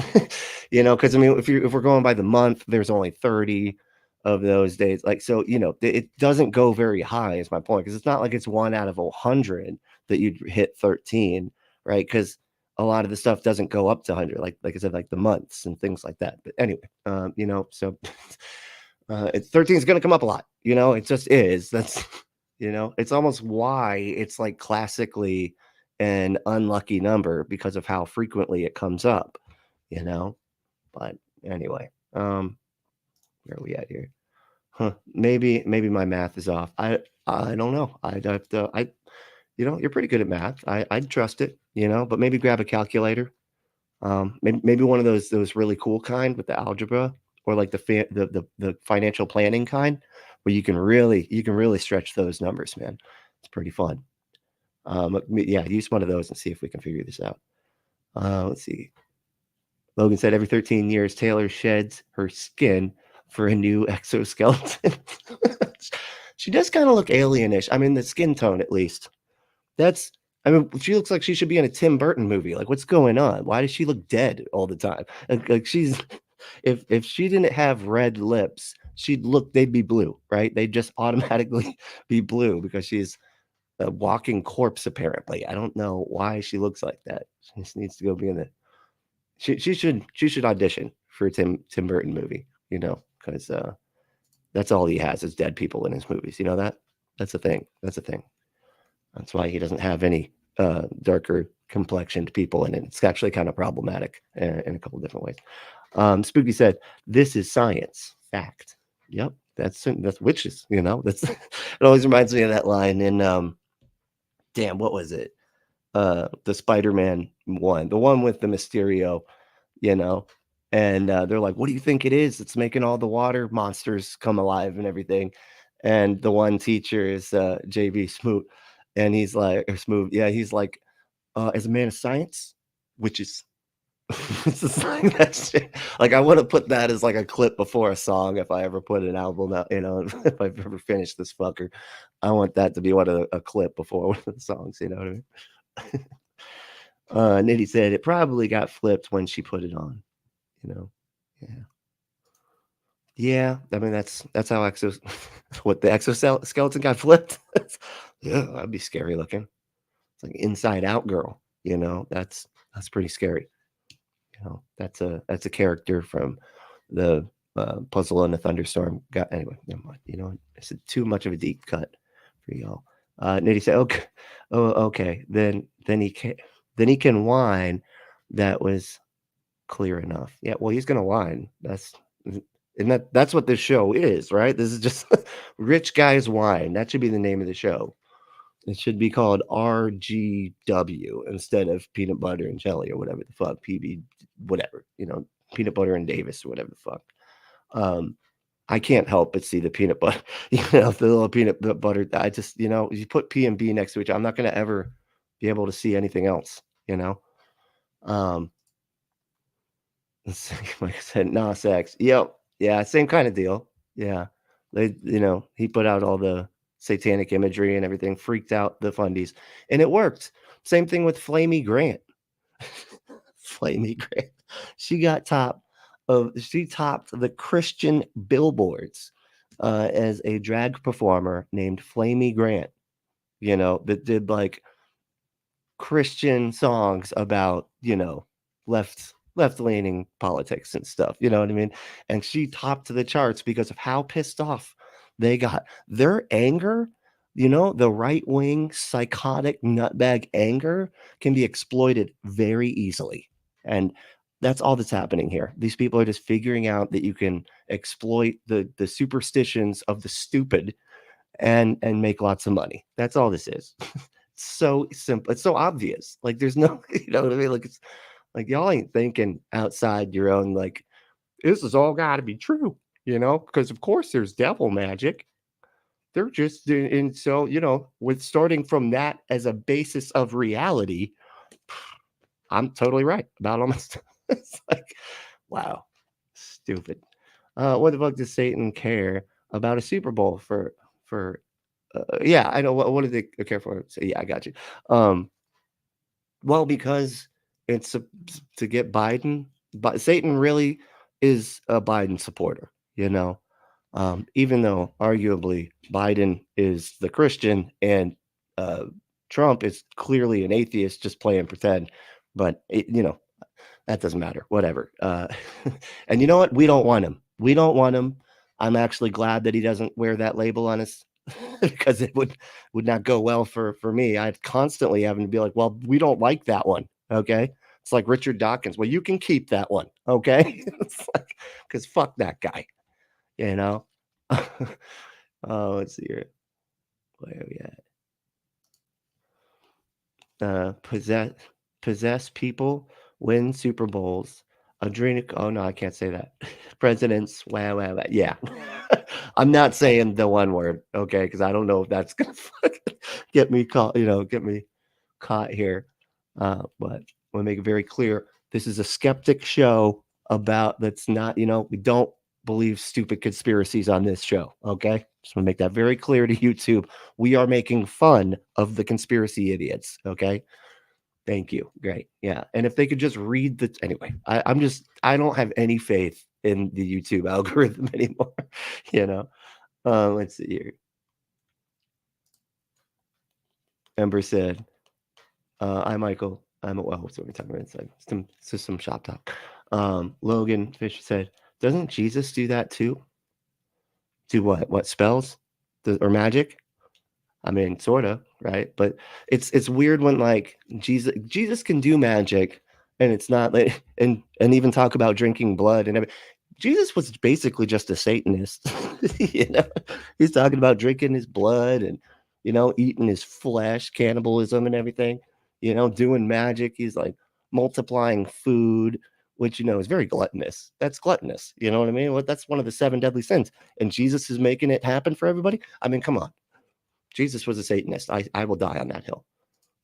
you know, because I mean, if we're going by the month, there's only 30 of those days. Like, so, you know, it doesn't go very high is my point, because it's not like it's 1 out of 100 that you'd hit 13, right? Because a lot of the stuff doesn't go up to 100, like I said, like the months and things like that. But anyway, you know, so It's 13 is going to come up a lot. You know, it just is. That's, you know, it's almost why it's like classically an unlucky number because of how frequently it comes up, you know. But anyway, where are we at here? Maybe my math is off. I don't know. You know, you're pretty good at math. I'd trust it, you know, but maybe grab a calculator. Maybe one of those really cool kind with the algebra, or like the financial planning kind, where you can really stretch those numbers, man. It's pretty fun. Yeah, use one of those and see if we can figure this out. Let's see. Logan said every 13 years, Taylor sheds her skin for a new exoskeleton. She does kind of look alienish. I mean, the skin tone, at least. I mean, she looks like she should be in a Tim Burton movie. Like, what's going on? Why does she look dead all the time? Like she's, if she didn't have red lips, they'd be blue, right? They'd just automatically be blue because she's a walking corpse, apparently. I don't know why she looks like that. She just needs to go be in the. She should audition for a Tim Burton movie, you know, because that's all he has is dead people in his movies. You know that? That's a thing. That's why he doesn't have any darker complexioned people in it. It's actually kind of problematic in a couple of different ways. Spooky said, "This is science, fact." Yep, that's witches. You know, it always reminds me of that line in damn, what was it? The Spider-Man one, the one with the Mysterio, you know, and they're like, "What do you think it is? It's making all the water monsters come alive and everything." And the one teacher is JB Smoot. And he's like, or Smooth, yeah, he's like, as a man of science, witches. It's just like that shit. Like, I want to put that as like a clip before a song if I ever put an album out, you know, if I've ever finished this fucker. I want that to be a clip before one of the songs, you know what I mean? Nitty said it probably got flipped when she put it on, you know. Yeah, I mean that's how what the exoskeleton got flipped. Yeah, that'd be scary looking. It's like Inside Out girl, you know. That's pretty scary. You know, that's a character from the Puzzle in a Thunderstorm. Anyway, never mind. You know, it's too much of a deep cut for y'all. Nitty said, "Okay, okay, then he can whine." That was clear enough. Yeah, well, he's gonna whine. That's what this show is, right? This is just Rich Guys Wine. That should be the name of the show. It should be called RGW instead of Peanut Butter and Jelly or whatever the fuck, PB, whatever, you know, Peanut Butter and Davis or whatever the fuck. I can't help but see the peanut butter, you know, the little peanut butter. I just, you know, you put P and B next to each other, I'm not going to ever be able to see anything else, you know. Like I said, no sex. Yep. Yeah, same kind of deal. Yeah. They, you know, he put out all the satanic imagery and everything, freaked out the fundies, and it worked. Same thing with Flamey Grant. Flamey Grant. She topped the Christian billboards as a drag performer named Flamey Grant, you know, that did like Christian songs about, you know, left-leaning politics and stuff, you know what I mean? And she topped the charts because of how pissed off they got. Their anger, you know, the right-wing psychotic nutbag anger can be exploited very easily. And that's all that's happening here. These people are just figuring out that you can exploit the superstitions of the stupid and make lots of money. That's all this is. It's so simple. It's so obvious. Like there's no, you know what I mean? Like it's like y'all ain't thinking outside your own, like, this has all got to be true, you know, because of course there's devil magic. They're just, and so, you know, with starting from that as a basis of reality, I'm totally right about almost. It's like, wow, stupid. What the fuck does Satan care about a Super Bowl for yeah, I know. What do they care for? So, yeah, I got you. Well, because it's to get Biden, but Satan really is a Biden supporter, you know, even though arguably Biden is the Christian and Trump is clearly an atheist, just playing pretend. But you know, that doesn't matter. Whatever. And you know what? We don't want him. We don't want him. I'm actually glad that he doesn't wear that label on his because it would not go well for me. I'd constantly having to be like, well, we don't like that one. Okay. It's like Richard Dawkins. Well, you can keep that one. Okay. It's like, because fuck that guy, you know? Oh, let's see here. Where are we at? Possess people, win Super Bowls, oh no, I can't say that. Presidents, wow. Yeah. I'm not saying the one word, okay, because I don't know if that's gonna get me caught, get me caught here. But I want to make it very clear. This is a skeptic show that's not, we don't believe stupid conspiracies on this show. Okay. Just want to make that very clear to YouTube. We are making fun of the conspiracy idiots. Okay. Thank you. Great. Yeah. And if they could just read anyway, I don't have any faith in the YouTube algorithm anymore. Let's see here. Ember said, hi, Michael. I'm at well, so we're talking about inside. Some shop talk. Logan Fisher said, doesn't Jesus do that too? Do what? What, spells? Or magic? I mean, sort of, right? But it's weird when like Jesus can do magic, and it's not like and even talk about drinking blood and everything. Jesus was basically just a Satanist. He's talking about drinking his blood and eating his flesh, cannibalism and everything. Doing magic. He's like multiplying food, which is very gluttonous. That's gluttonous. You know what I mean? Well, that's one of the 7 deadly sins, and Jesus is making it happen for everybody. I mean, come on. Jesus was a Satanist. I will die on that hill.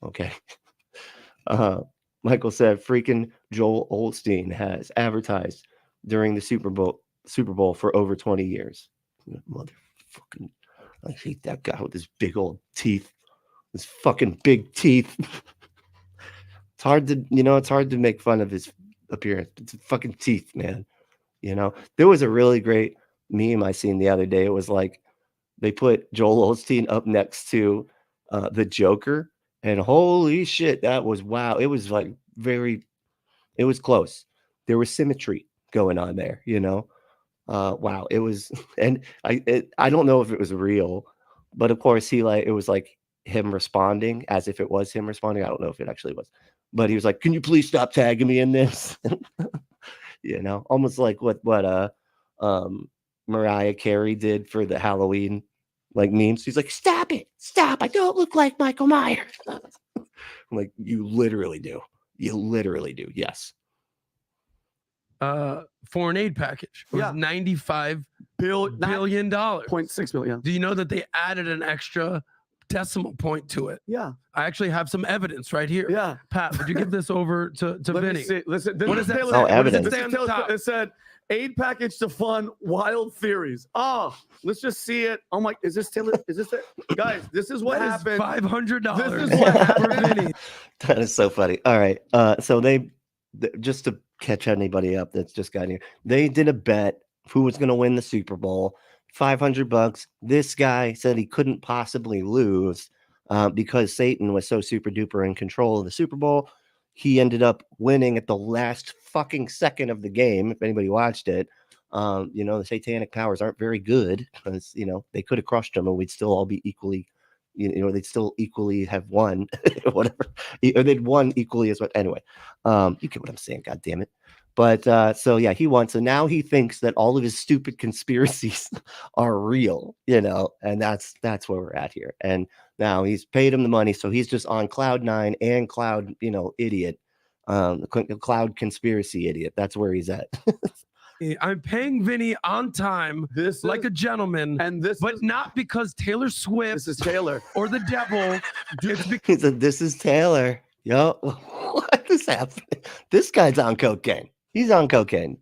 Okay. Michael said, freaking Joel Osteen has advertised during the Super Bowl for over 20 years. Motherfucking, I hate that guy with his big old teeth. His fucking big teeth. It's hard to make fun of his appearance. It's fucking teeth, man. There was a really great meme I seen the other day. It was like, they put Joel Osteen up next to the Joker, and holy shit, that was wow. It was like it was close. There was symmetry going on there, wow. It was, and I don't know if it was real, but of course it was like him responding as if it was him responding. I don't know if it actually was, but he was like, "Can you please stop tagging me in this?" Almost like what Mariah Carey did for the Halloween memes. He's like, stop it, stop, I don't look like Michael Myers. I'm like, you literally do, yes. Foreign aid package was $95 billion. $0.6 billion. Do you know that they added an extra decimal point to it? Yeah. I actually have some evidence right here. Yeah. Pat, would you give this over to Vinny? Listen, what does that say? Oh, evidence. It said aid package to fund wild theories. Oh, let's just see it. I'm like, is this Taylor? Is this it? Guys, this is what happened. $500. This is what happened. That is so funny. All right. So they just to catch anybody up that's just got here, they did a bet who was going to win the Super Bowl. $500. This guy said he couldn't possibly lose because Satan was so super duper in control of the Super Bowl. He ended up winning at the last fucking second of the game. If anybody watched it, the satanic powers aren't very good because, they could have crushed him and we'd still all be equally, they'd still equally have won, whatever, or they'd won equally as what. Anyway, you get what I'm saying. God damn it. But so yeah, he won. So now he thinks that all of his stupid conspiracies are real, and that's where we're at here. And now he's paid him the money, so he's just on cloud 9 and cloud, idiot, cloud conspiracy idiot. That's where he's at. I'm paying Vinny on time, like a gentleman, but not because Taylor Swift. This is Taylor or the devil. It's because this is Taylor. Yo, what is happening? This guy's on cocaine. He's on cocaine,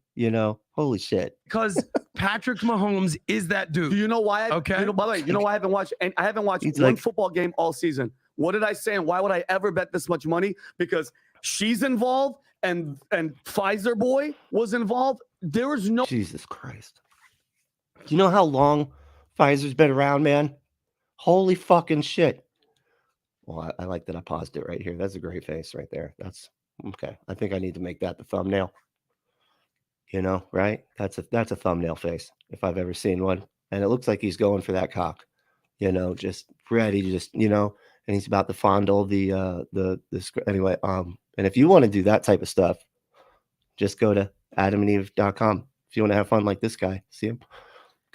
Holy shit. Because Patrick Mahomes is that dude. Do you know why? Okay. By the way, you know why I haven't watched? And I haven't watched one football game all season. What did I say? And why would I ever bet this much money? Because she's involved, and Pfizer boy was involved. There was no. Jesus Christ. Do you know how long Pfizer's been around, man? Holy fucking shit. Well, I like that I paused it right here. That's a great face right there. That's okay. I think I need to make that the thumbnail. You know, right? That's a thumbnail face if I've ever seen one. And it looks like he's going for that cock, you know, just ready to just, you know, and he's about to fondle the anyway. And if you want to do that type of stuff, just go to adamandeve.com. If you want to have fun like this guy, see him,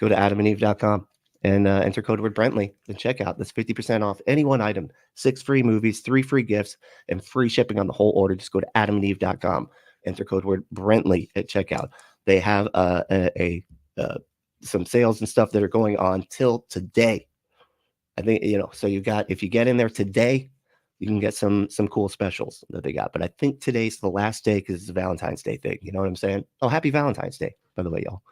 go to adamandeve.com and enter code word Brentley and check out. That's 50% off any one item, 6 free movies, 3 free gifts, and free shipping on the whole order. Just go to adamandeve.com, enter code word Brentley at checkout. They have some sales and stuff that are going on till today. I think, you know, so if you get in there today, you can get some cool specials that they got. But I think today's the last day because it's a Valentine's Day thing. You know what I'm saying? Oh, happy Valentine's Day, by the way, y'all.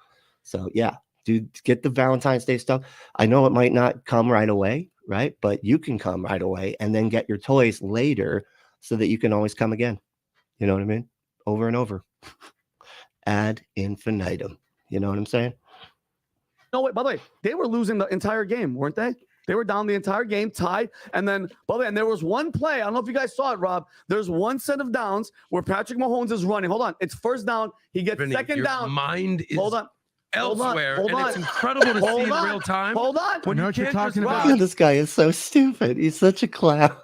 So yeah, dude, get the Valentine's Day stuff. I know it might not come right away, right? But you can come right away and then get your toys later so that you can always come again. You know what I mean? Over and over. Ad infinitum. You know what I'm saying? No, wait, by the way, they were losing the entire game, weren't they? They were down the entire game, tied. And then, by the way, and there was one play. I don't know if you guys saw it, Rob. There's one set of downs where Patrick Mahomes is running. Hold on. It's first down. He gets Vinny, second your down. mind is Hold on. elsewhere. Hold on. And it's incredible to see in real time. Hold on. When I know what you're talking about. This guy is so stupid. He's such a clown.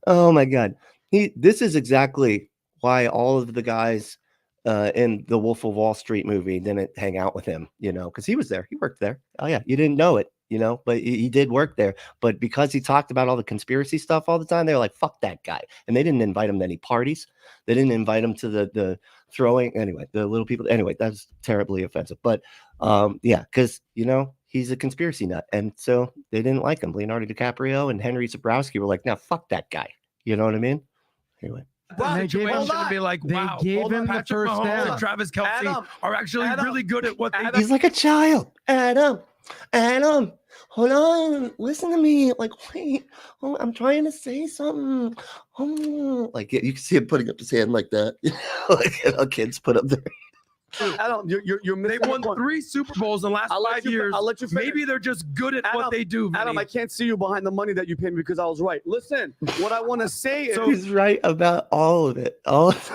Oh my God. This is exactly why all of the guys in the Wolf of Wall Street movie didn't hang out with him, you know, because he was there. He worked there. Oh yeah, you didn't know it, you know, but he did work there. But because he talked about all the conspiracy stuff all the time, they were like, fuck that guy. And they didn't invite him to any parties. They didn't invite him to the throwing. Anyway, the little people. Anyway, that's terribly offensive. But yeah, because, you know, he's a conspiracy nut. And so they didn't like him. Leonardo DiCaprio and Henry Zabrowski were like, now fuck that guy. You know what I mean? Anyway. They gave him, to be like, wow, they gave him the Patrick first Mahomes down. and Travis Kelce are actually really good at what they do. He's like a child. Adam, hold on, listen to me. Like, wait, I'm trying to say something. Like, you can see him putting up his hand like that. Like kids put up there. Adam, you're missing. They won 3 Super Bowls in the last 5 years. I'll let you finish. Maybe they're just good at what they do. Vinny. Adam, I can't see you behind the money that you paid me because I was right. Listen, what I want to say is he's right about all of it. All of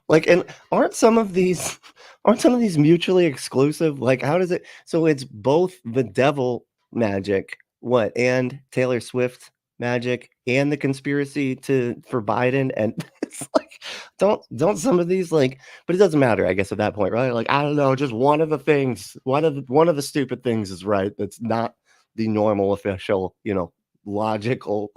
like, and aren't some of these mutually exclusive? Like, how does it? So it's both the devil magic, and Taylor Swift magic, and the conspiracy for Biden, and it's like, don't some of these, like, but it doesn't matter, I guess, at that point, right? Like, I don't know, just one of the things, one of the stupid things is right. That's not the normal official, you know, logical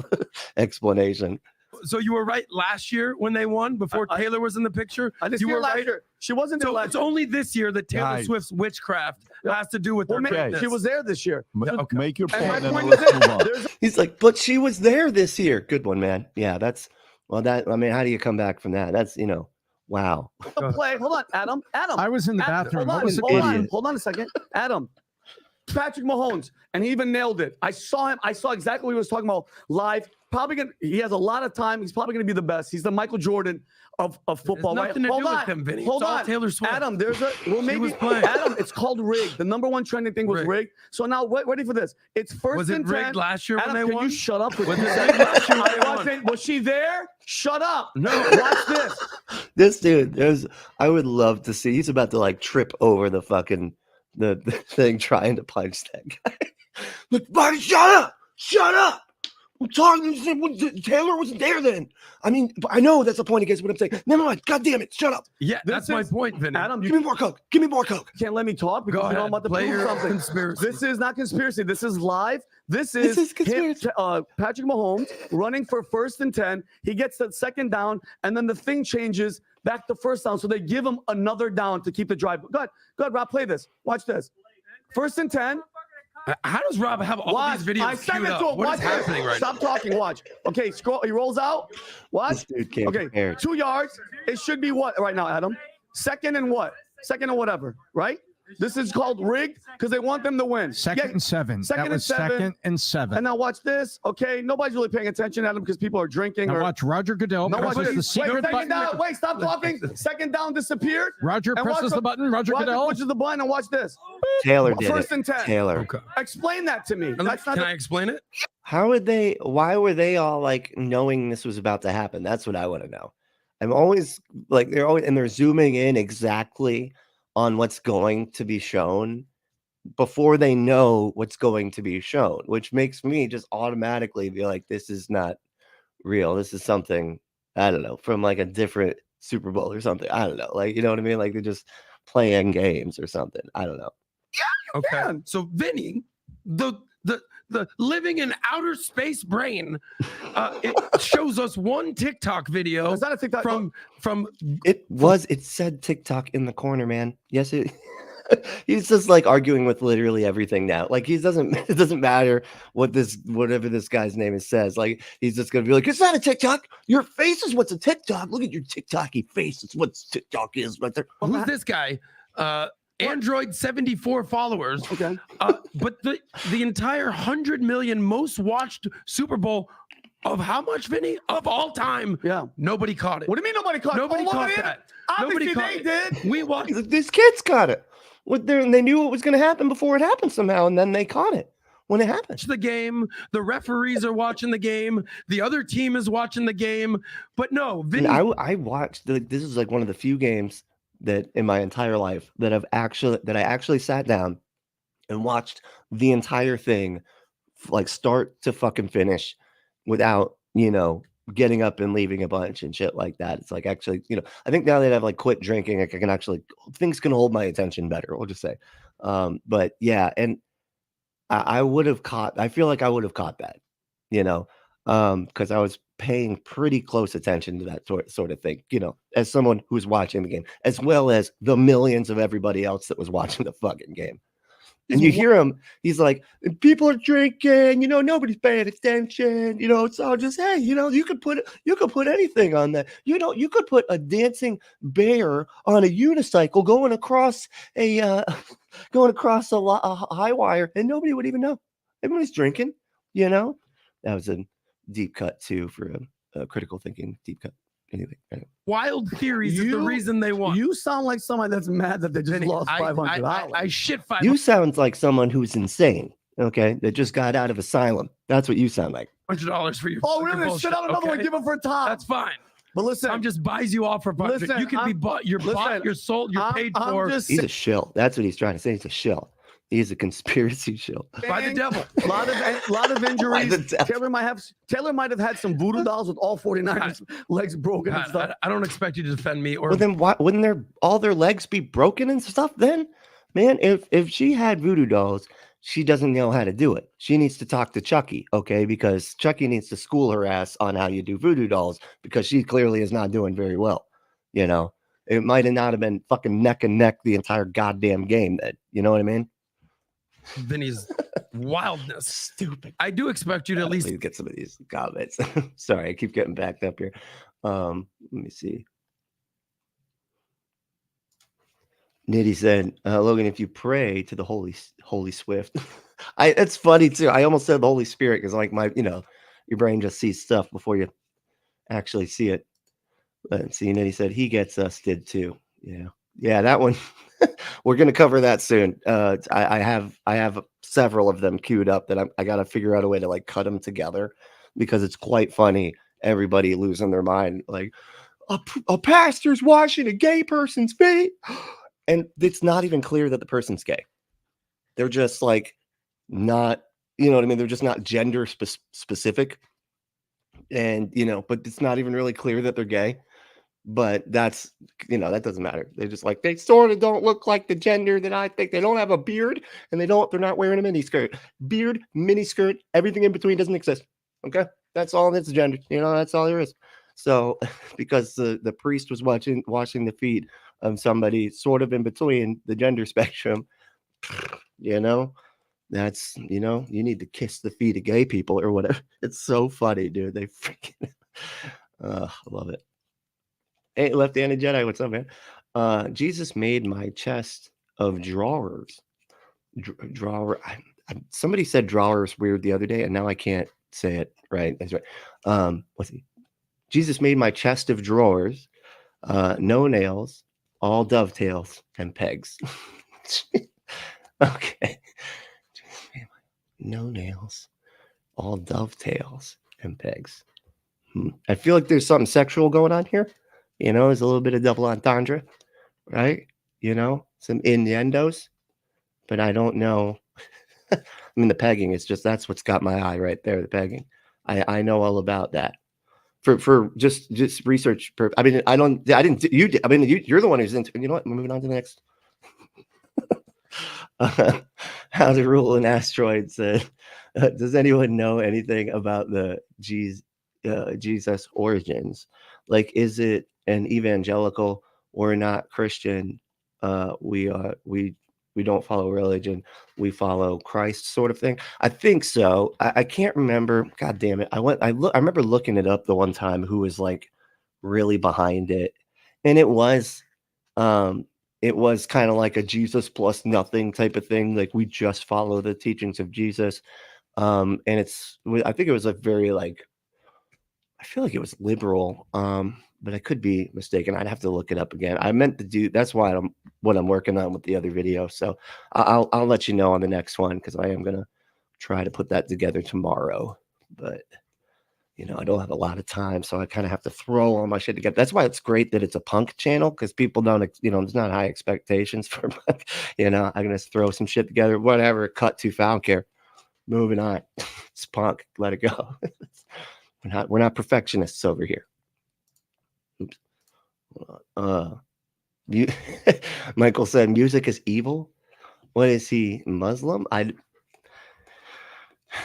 explanation. So you were right last year when they won, before Taylor was in the picture. You were right. She wasn't there last year. It's only this year that Taylor Swift's witchcraft has to do with her greatness. She was there this year. Make your point and then let's move on. He's like, but she was there this year. Good one, man. Yeah, that's, well, that, I mean, how do you come back from that? That's, you know, wow. Play. Hold on, Adam. I was in the bathroom. Hold on a second. Adam, Patrick Mahomes, and he even nailed it. I saw him. I saw exactly what he was talking about live. He has a lot of time. He's probably going to be the best. He's the Michael Jordan of football. There's nothing to do with him, Vinny. Hold it's on, all Taylor Swift. Adam. Maybe Adam. It's called rigged. The number one trending thing was rigged. So now, ready for this? It's first was and 10. Was it rigged last year Adam, when they won? Can you shut up? Was it rigged last year when they won? Was she there? Shut up. No. Watch this. This dude. I would love to see. He's about to like trip over the fucking the thing trying to punch that guy. Look, buddy, shut up! Shut up! I'm talking. Taylor wasn't there then. I mean, I know that's the point against what I'm saying. Never mind. God damn it! Shut up. Yeah, that's my point, Vinny. Adam, give me more coke. Give me more coke. You can't let me talk because you know I'm about to prove something. Conspiracy. This is not conspiracy. This is live. This is conspiracy. Patrick Mahomes running for first and 10. He gets the second down, and then the thing changes back to first down. So they give him another down to keep the drive. Go ahead, Rob. Play this. Watch this. First and 10. How does Rob have all these videos queued up? What is happening right now? Stop talking. Watch. Okay, scroll. He rolls out. Watch. This dude came prepared. 2 yards. It should be what right now, Adam? Second and what? Second and whatever, right? This is called rigged because they want them to win. Second and 7. Second and 7. Second and 7. And now watch this. Okay, nobody's really paying attention, Adam, because people are drinking. Now watch Roger Goodell presses the secret button. Wait, stop talking. Second down disappeared. Roger presses the button. Roger Goodell pushes the button and watch this. Taylor did First it. and 10. Taylor. Okay. Explain that to me. Can I explain it? Why were they all like knowing this was about to happen? That's what I want to know. I'm always like they're zooming in exactly on what's going to be shown before they know what's going to be shown, which makes me just automatically be like, this is not real. This is something, I don't know, from like a different Super Bowl or something. I don't know. Like, you know what I mean? Like they're just playing games or something. I don't know. Yeah, okay. can. So Vinny, the living in outer space brain, it shows us one TikTok video. Is that a TikTok from it said TikTok in the corner, man. Yes, he's just like arguing with literally everything now. Like it doesn't matter whatever this guy's name says. Like he's just gonna be like, it's not a TikTok. Your face is what's a TikTok. Look at your TikTok-y face. It's what TikTok is right there. Who's this guy? Android 74 followers. Okay. But the entire 100 million most watched Super Bowl of how much, Vinny? Of all time. Yeah. Nobody caught it. What do you mean nobody caught it? Nobody caught that. Obviously Nobody caught they it. did. We watched. These kids caught it. They knew what was going to happen before it happened somehow, and then they caught it when it happened. The game. The referees are watching the game. The other team is watching the game. But no, Vinny. And I watched. This is like one of the few games that in my entire life that I actually sat down and watched the entire thing, like start to fucking finish, without getting up and leaving a bunch and shit like that. It's like actually, I think now that I've like quit drinking, I can actually, things can hold my attention better, we'll just say. But yeah, and I feel like I would have caught that, because I was paying pretty close attention to that sort of thing, as someone who's watching the game, as well as the millions of everybody else that was watching the fucking game. And you hear him, he's like, people are drinking, nobody's paying attention, it's all just, hey, you could put anything on that. You could put a dancing bear on a unicycle going across a high wire and nobody would even know. Everybody's drinking, That was a deep cut too for a critical thinking deep cut. Anyway. Wild theories is the reason they won. You sound like somebody that's mad that they just lost $500. I shit $500. You sound like someone who's insane, okay, that just got out of asylum. That's what you sound like. $100 for you. Oh, we're gonna shit out another one, give him for a top. That's fine. But listen, I'm just buys you off for $100. You can be bought, you're bought, you're sold, you're paid for. He's a shill. That's what he's trying to say. He's a shill. He's a conspiracy shill. By the devil. A lot of injuries. Taylor might have had some voodoo dolls with all 49ers legs broken and stuff. I don't expect you to defend me. Or well, then why wouldn't all their legs be broken and stuff then? Man, if she had voodoo dolls, she doesn't know how to do it. She needs to talk to Chucky, okay? Because Chucky needs to school her ass on how you do voodoo dolls because she clearly is not doing very well. It might have not have been fucking neck and neck the entire goddamn game. That you know what I mean? Vinny's wildness. Stupid. I do expect you to at least get some of these comments. Sorry, I keep getting backed up here. Let me see. Nitty said, Logan, if you pray to the Holy Swift, it's funny too. I almost said the Holy Spirit because like your brain just sees stuff before you actually see it. Let's see. Nitty said he gets us did too. Yeah, that one. We're gonna cover that soon. I have several of them queued up that I got to figure out a way to like cut them together because it's quite funny. Everybody losing their mind, like a pastor's washing a gay person's feet, and it's not even clear that the person's gay. They're just like not, you know what I mean? They're just not gender specific, and but it's not even really clear that they're gay. But that's, that doesn't matter. They're just like, they sort of don't look like the gender that I think. They don't have a beard and they're not wearing a mini skirt. Beard, mini skirt, everything in between doesn't exist. Okay. That's all that's gender. That's all there is. So because the priest was washing the feet of somebody sort of in between the gender spectrum, that's, you need to kiss the feet of gay people or whatever. It's so funny, dude. They freaking, I love it. Hey, Left-Handed Jedi, what's up, man? Jesus made my chest of drawers. Somebody said drawers weird the other day, and now I can't say it right. That's right. Let's see. Jesus made my chest of drawers, no nails, all dovetails and pegs. Okay. No nails, all dovetails and pegs. I feel like there's something sexual going on here. You know, there's a little bit of double entendre, right? You know, some innuendos, but I don't know. I mean, the pegging is just, that's what's got my eye right there, the pegging. I know all about that. For just research. I mean, I didn't, you did. I mean, you're the one who's into, you know what? We're moving on to the next. How to Rule an Asteroid said, does anyone know anything about the Jesus origins? Like, is it an evangelical or not Christian? We don't follow religion, we follow Christ, sort of thing. I think so. I can't remember. God damn it. I remember looking it up the one time who was like really behind it. And it was kind of like a Jesus plus nothing type of thing. Like, we just follow the teachings of Jesus. And I think it was a very like, I feel like it was liberal. But I could be mistaken. I'd have to look it up again. I meant to do, that's why what I'm working on with the other video. So I'll let you know on the next one, because I am gonna try to put that together tomorrow. But you know, I don't have a lot of time, so I kind of have to throw all my shit together. That's why it's great that it's a punk channel, because people don't, you know, there's not high expectations for punk. You know, I'm gonna throw some shit together, whatever, cut to, I don't care. Moving on. It's punk. Let it go. We're not perfectionists over here. Oops. Michael said music is evil. What is he, Muslim?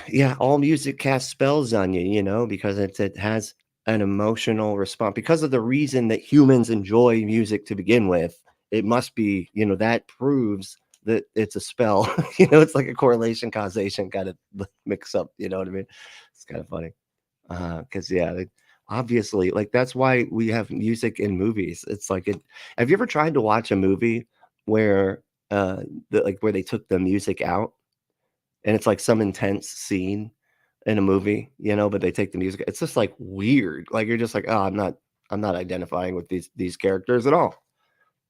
Yeah, all music casts spells on you, you know, because it has an emotional response. Because of the reason that humans enjoy music to begin with, it must be, you know, that proves that it's a spell. You know, it's like a correlation causation kind of mix up, you know what I mean? It's kind of funny. Because yeah, obviously, like, that's why we have music in movies. It's like, have you ever tried to watch a movie where where they took the music out, and it's like some intense scene in a movie, you know, but they take the music? It's just like weird. Like, you're just like, oh, I'm not identifying with these characters at all.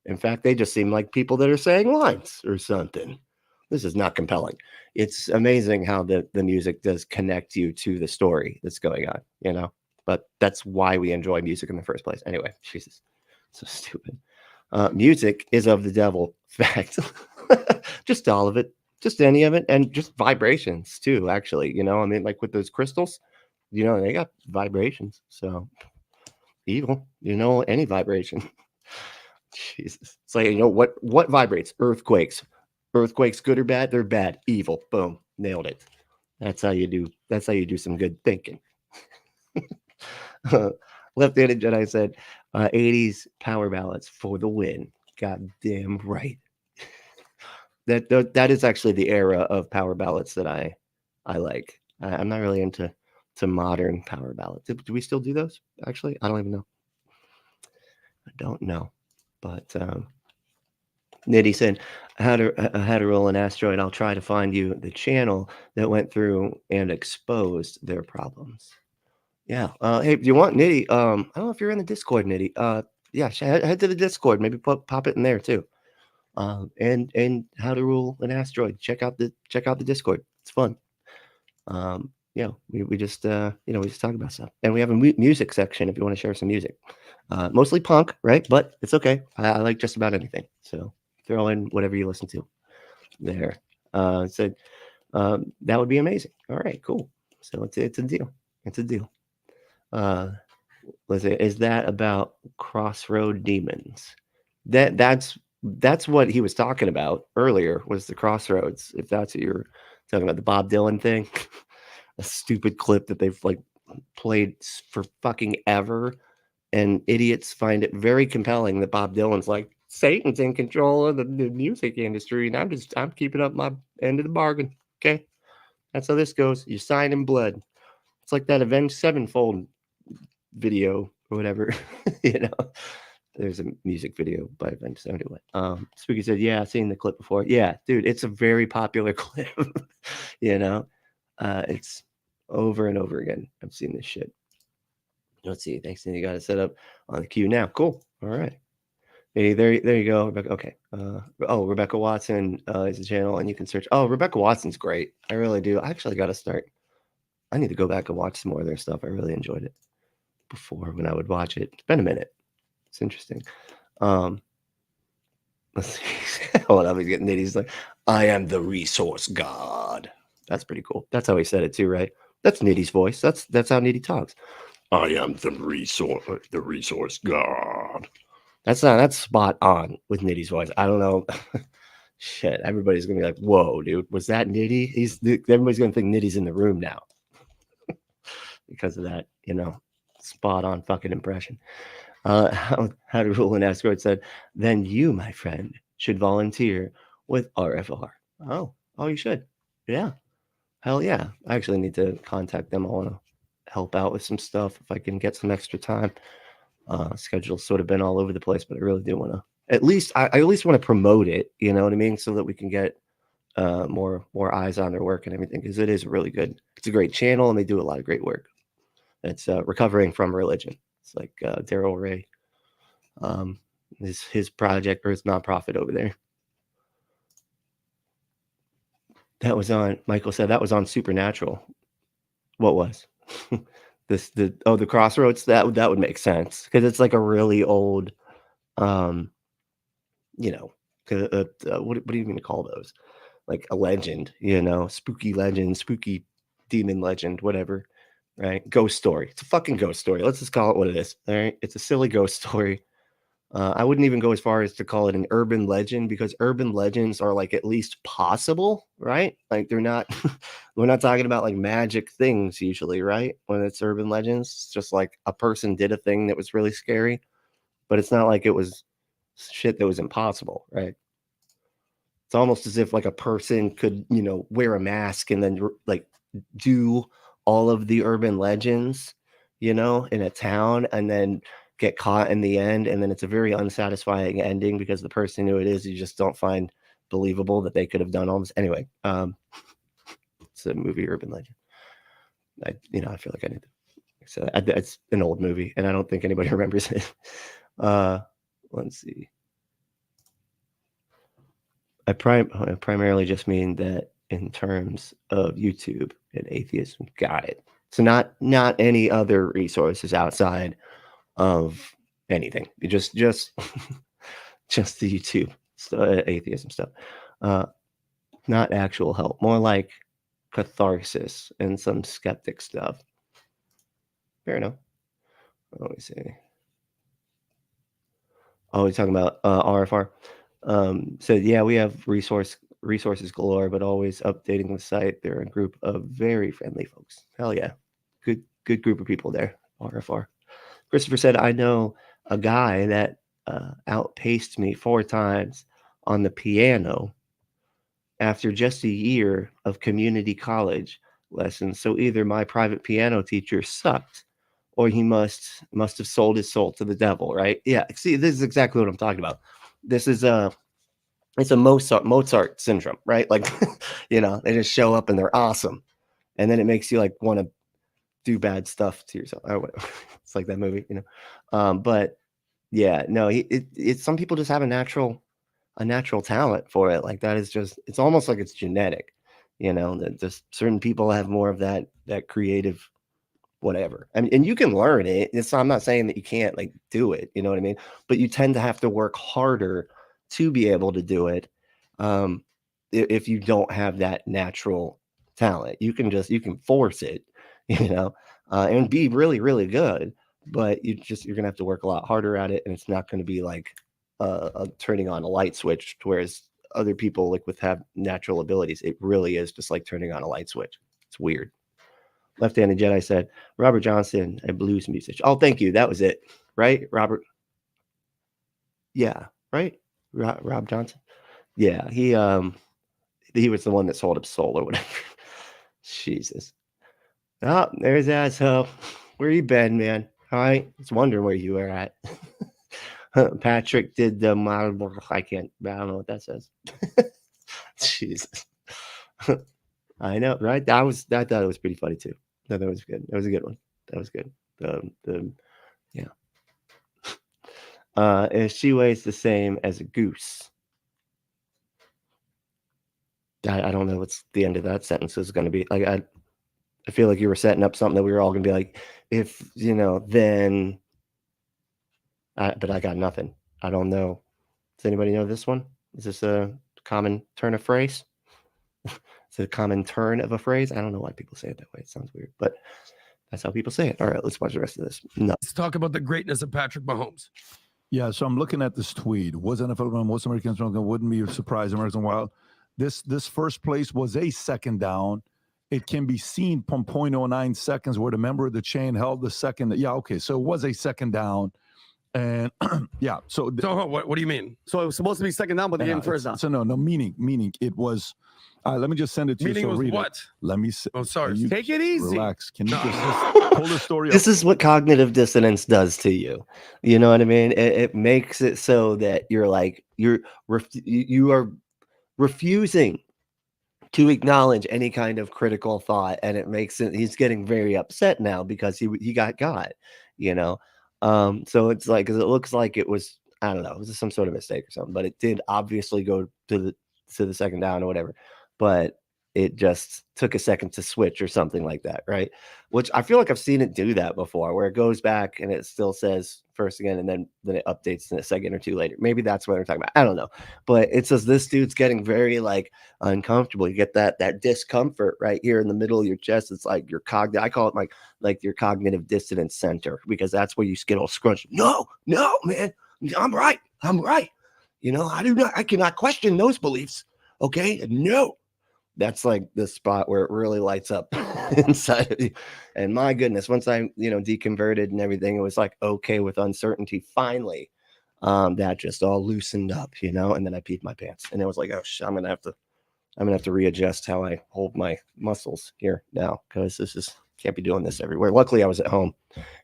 In fact, they just seem like people that are saying lines or something. This is not compelling. It's amazing how the music does connect you to the story that's going on, you know? But that's why we enjoy music in the first place. Anyway, Jesus, so stupid. Music is of the devil. Fact. Just all of it. Just any of it. And just vibrations too, actually. You know, I mean, like with those crystals, you know, they got vibrations. So evil, you know, any vibration. Jesus. It's like, you know, what vibrates? Earthquakes. Earthquakes, good or bad? They're bad. Evil. Boom. Nailed it. That's how you do some good thinking. Left-handed Jedi said, 80s power ballads for the win. Goddamn right. That is actually the era of power ballads that I like. I'm not really into modern power ballads. Do we still do those? Actually, I don't even know. I don't know. But Nitty said, how to Roll an Asteroid. I'll try to find you the channel that went through and exposed their problems. Yeah. Hey, do you want Nitty? I don't know if you're in the Discord, Nitty. Yeah, head to the Discord. Maybe pop it in there too. And How to Rule an Asteroid. Check out the Discord. It's fun. Yeah, we just we just talk about stuff, and we have a music section if you want to share some music. Mostly punk, right? But it's okay. I like just about anything. So throw in whatever you listen to there. Said that would be amazing. All right, cool. So it's a deal. It's a deal. Let's say, is that about crossroad demons? That's what he was talking about earlier, was the crossroads. If that's what you're talking about, the Bob Dylan thing, a stupid clip that they've like played for fucking ever, and idiots find it very compelling that Bob Dylan's like, Satan's in control of the music industry, and I'm keeping up my end of the bargain. Okay, that's how this goes. You sign in blood. It's like that Avenged Sevenfold video or whatever. You know, there's a music video by Avenged Sevenfold. Spooky said, yeah, I've seen the clip before. Yeah, dude, it's a very popular clip. You know, it's over and over again. I've seen this shit. Let's see. Thanks. You got it set up on the queue now. Cool. All right. Hey, there you go, Rebecca. Okay. Rebecca Watson is the channel, and you can search. Oh, Rebecca Watson's great. I really do. I actually got to start. I need to go back and watch some more of their stuff. I really enjoyed it before when I would watch it. It's been a minute It's interesting. Let's see. Hold on, he's getting Nitty. He's like, I am the resource god. That's pretty cool. That's how he said it too, right? That's Nitty's voice. That's how Nitty talks. I am the resource god. That's spot on with Nitty's voice. I don't know. Shit, everybody's gonna be like, whoa, dude, was that Nitty? Everybody's gonna think Nitty's in the room now. Because of that, spot on fucking impression. How to Rule an Escort said, then you, my friend, should volunteer with RFR. Oh, you should. Yeah. Hell yeah. I actually need to contact them. I want to help out with some stuff if I can get some extra time. Schedule's sort of been all over the place, but I really do want to I at least want to promote it, you know what I mean? So that we can get more eyes on their work and everything, because it is really good. It's a great channel and they do a lot of great work. It's recovering from religion. It's like Daryl Ray, his project or his nonprofit over there. That was on. Michael said that was on Supernatural. What was the Crossroads? That would make sense because it's like a really old, what do you even call those? Like a legend, spooky legend, spooky demon legend, whatever. Right? Ghost story. It's a fucking ghost story. Let's just call it what it is. All right. It's a silly ghost story. I wouldn't even go as far as to call it an urban legend because urban legends are like at least possible, right? Like they're not, we're not talking about like magic things usually, right? When it's urban legends, it's just like a person did a thing that was really scary, but it's not like it was shit that was impossible, right? It's almost as if like a person could, wear a mask and then like do all of the urban legends, in a town and then get caught in the end. And then it's a very unsatisfying ending because the person who it is, you just don't find believable that they could have done all this. Anyway, it's a movie, Urban Legend. I feel like I need to. So it's an old movie and I don't think anybody remembers it. Let's see. I primarily just mean that in terms of YouTube and atheism. Got it. So not any other resources outside of anything. Just the YouTube atheism stuff. Not actual help. More like catharsis and some skeptic stuff. Fair enough. Let me see. Oh, we're talking about RFR. So yeah, we have resources galore, but always updating the site. They're a group of very friendly folks. Hell yeah. Good group of people there. RFR. Christopher said, I know a guy that outpaced me 4 times on the piano after just a year of community college lessons. So either my private piano teacher sucked or he must have sold his soul to the devil, right? Yeah. See, this is exactly what I'm talking about. This is it's a Mozart syndrome, right? Like, they just show up and they're awesome. And then it makes you like want to do bad stuff to yourself or whatever. It's like that movie, but yeah, no, it's some people just have a natural talent for it. Like that is just, it's almost like it's genetic, that just certain people have more of that creative whatever. I mean, and you can learn it. I'm not saying that you can't like do it, you know what I mean? But you tend to have to work harder to be able to do it. If you don't have that natural talent, you can force it, and be really, really good, but you're gonna have to work a lot harder at it. And it's not going to be like turning on a light switch, whereas other people have natural abilities, it really is just like turning on a light switch. It's weird. Left-handed Jedi said, Robert Johnson, a blues musician. Oh, thank you. That was it. Right? Robert. Yeah. Right. Rob Johnson. Yeah. He was the one that sold his soul or whatever. Jesus. Oh, there's asshole. Where you been, man? All right. I was wondering where you were at. Patrick did the model. I don't know what that says. Jesus. I know, right? I thought it was pretty funny too. No, that was good. That was a good one. That was good. Yeah. If she weighs the same as a goose. I don't know what's the end of that sentence is going to be. Like I feel like you were setting up something that we were all going to be like, if then but I got nothing. I don't know. Does anybody know this one? Is this a common turn of phrase? It's a common turn of a phrase. I don't know why people say it that way. It sounds weird, but that's how people say it. All right, let's watch the rest of this. No. Let's talk about the greatness of Patrick Mahomes. Yeah, so I'm looking at this tweet. Was NFL most Americans wouldn't be surprised? Americans wild. This first place was a second down. It can be seen from 0.09 seconds where the member of the chain held the second. Yeah, okay, so it was a second down. And yeah, so what do you mean? So it was supposed to be second down, but they gave him first down. So no, meaning it was. Let me just send it to meaning you. So was read what? It. Let me. Oh, sorry. Take it easy. Relax. Can you just pull the story? This is what cognitive dissonance does to you. You know what I mean? It makes it so that you're like you are refusing to acknowledge any kind of critical thought, and it makes it. He's getting very upset now because he got. You know. So it's like, because it looks like it was, I don't know, it was some sort of mistake or something, but it did obviously go to the second down or whatever, but it just took a second to switch or something like that, right? Which I feel like I've seen it do that before, where it goes back and it still says first again, and then it updates in a second or two later. Maybe that's what we're talking about. I don't know, but it says this dude's getting very like uncomfortable. You get that discomfort right here in the middle of your chest. It's like your cognitive. I call it like your cognitive dissonance center, because that's where you get all scrunched. No, man, I'm right. You know, I cannot question those beliefs. Okay, no. That's like the spot where it really lights up inside of you. And my goodness, once I, deconverted and everything, it was like okay with uncertainty. Finally, that just all loosened up, and then I peed my pants, and it was like, oh shit, I'm gonna have to readjust how I hold my muscles here now, because can't be doing this everywhere. Luckily, I was at home,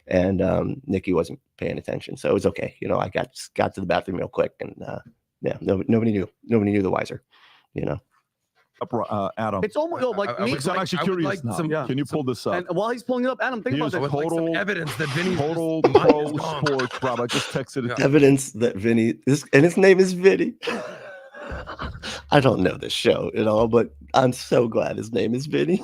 and Nikki wasn't paying attention, so it was okay. I got to the bathroom real quick, and nobody knew the wiser, Adam. It's almost like me. I'm actually curious now. Can you pull this up? And while he's pulling it up, Adam, think about this. Total some evidence that Vinny's total pro sports, Rob. I just texted it. Evidence that Vinny and his name is Vinny. I don't know this show at all, but I'm so glad his name is Vinny.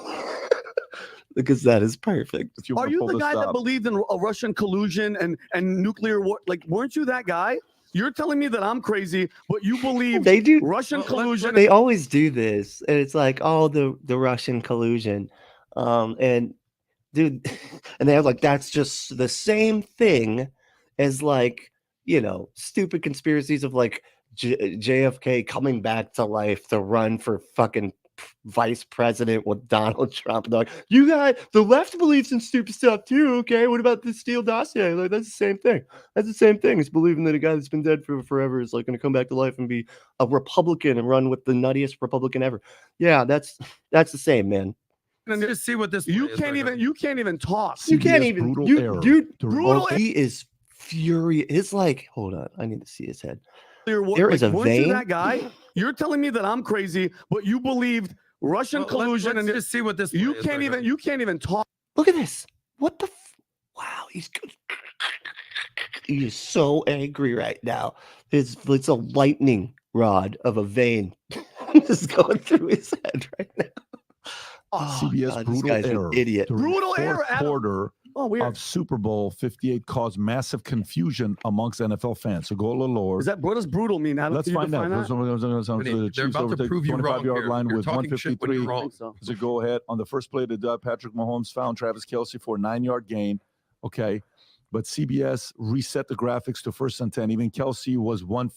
Because that is perfect. Are you the guy that believed in a Russian collusion and nuclear war? Like, weren't you that guy? You're telling me that I'm crazy, but you believe they do Russian collusion. They always do this, and it's like, oh, the Russian collusion, and dude, and they're like, that's just the same thing as like, stupid conspiracies of like JFK coming back to life to run for fucking vice president with Donald Trump. And they're like, you guys, the left believes in stupid stuff too. Okay, what about the Steele dossier? Like, that's the same thing. That's the same thing as believing that a guy that's been dead for forever is like going to come back to life and be a Republican and run with the nuttiest Republican ever. Yeah, that's the same, man. And just see what this. You can't even talk. You can't even. Dude, brutal. He is furious. It's like, hold on, I need to see his head. There is a vein. You that guy? You're telling me that I'm crazy, but you believed Russian collusion, let's just see what this. You can't even talk. Look at this. What the? Wow, he is so angry right now. It's a lightning rod of a vein just going through his head right now. Oh, CBS God, brutal error. Idiot. Brutal error. Quarter of Super Bowl 58 caused massive confusion amongst NFL fans. So go a little lower. What does brutal mean? Let's find out. They're about to prove you wrong. 25-yard line with 153. So go ahead on the first play of the dub. Patrick Mahomes found Travis Kelce for a 9-yard gain. Okay, but CBS reset the graphics to 1st and 10. Even Kelce was 1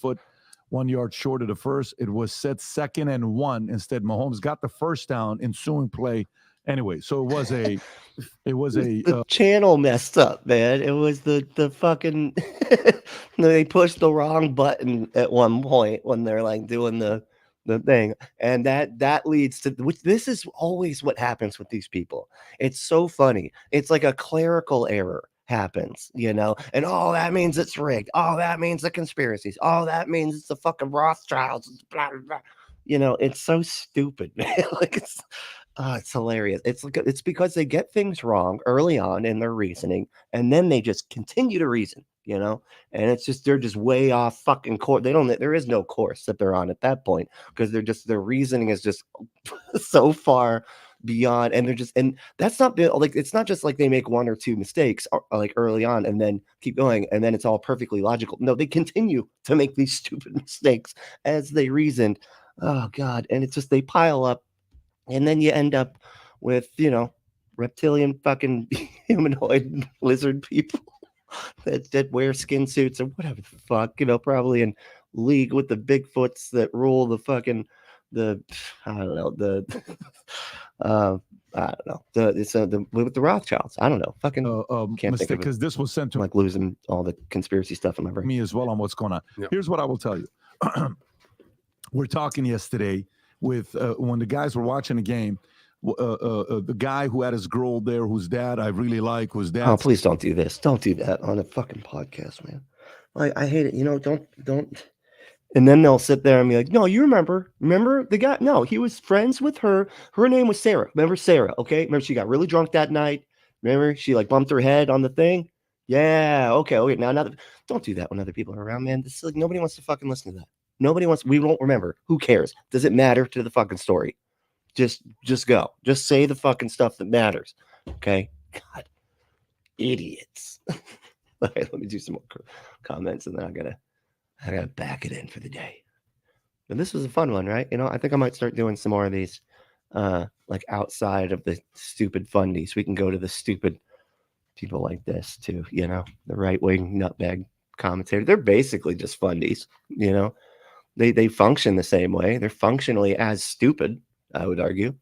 yard short of the first. It was set 2nd and 1. Instead, Mahomes got the first down ensuing play. Anyway, so it was the channel messed up, man. It was the fucking they pushed the wrong button at one point when they're like doing the thing, and that leads to which this is always what happens with these people. It's so funny. It's like a clerical error happens, and that means it's rigged. That means the conspiracies. That means it's the fucking Rothschilds. Blah, blah, blah. It's so stupid, man. Like it's hilarious. It's because they get things wrong early on in their reasoning, and then they just continue to reason, and it's just they're just way off fucking course. There is no course that they're on at that point, because their reasoning is just so far beyond, and they're just, and that's not like, it's not just like they make one or two mistakes like early on and then keep going and then it's all perfectly logical. No, they continue to make these stupid mistakes as they reasoned. Oh God. And it's just, they pile up and then you end up with, reptilian fucking humanoid lizard people that wear skin suits or whatever the fuck, probably in league with the Bigfoots that rule the fucking I don't know with the Rothschilds. I don't know. Fucking can't think of it because this was sent to I'm like losing all the conspiracy stuff in my brain. Me as well on what's going on. Yeah. Here's what I will tell you. We're talking yesterday with when the guys were watching the game. The guy who had his girl there, whose dad I really like, whose dad. Oh, please don't do this. Don't do that on a fucking podcast, man. Like I hate it. Don't. And then they'll sit there and be like, "No, you remember the guy? No, he was friends with her. Her name was Sarah. Remember Sarah? Okay. Remember she got really drunk that night. Remember she like bumped her head on the thing. Yeah. Okay. Now, don't do that when other people are around, man. This is like nobody wants to fucking listen to that. Nobody wants. We won't remember. Who cares? Does it matter to the fucking story? Just go. Just say the fucking stuff that matters. Okay. God, idiots. All right, let me do some more comments, and then I gotta back it in for the day. And this was a fun one, right? I think I might start doing some more of these, like outside of the stupid fundies. We can go to the stupid people like this too. The right wing nutbag commentator. They're basically just fundies. They function the same way. They're functionally as stupid, I would argue.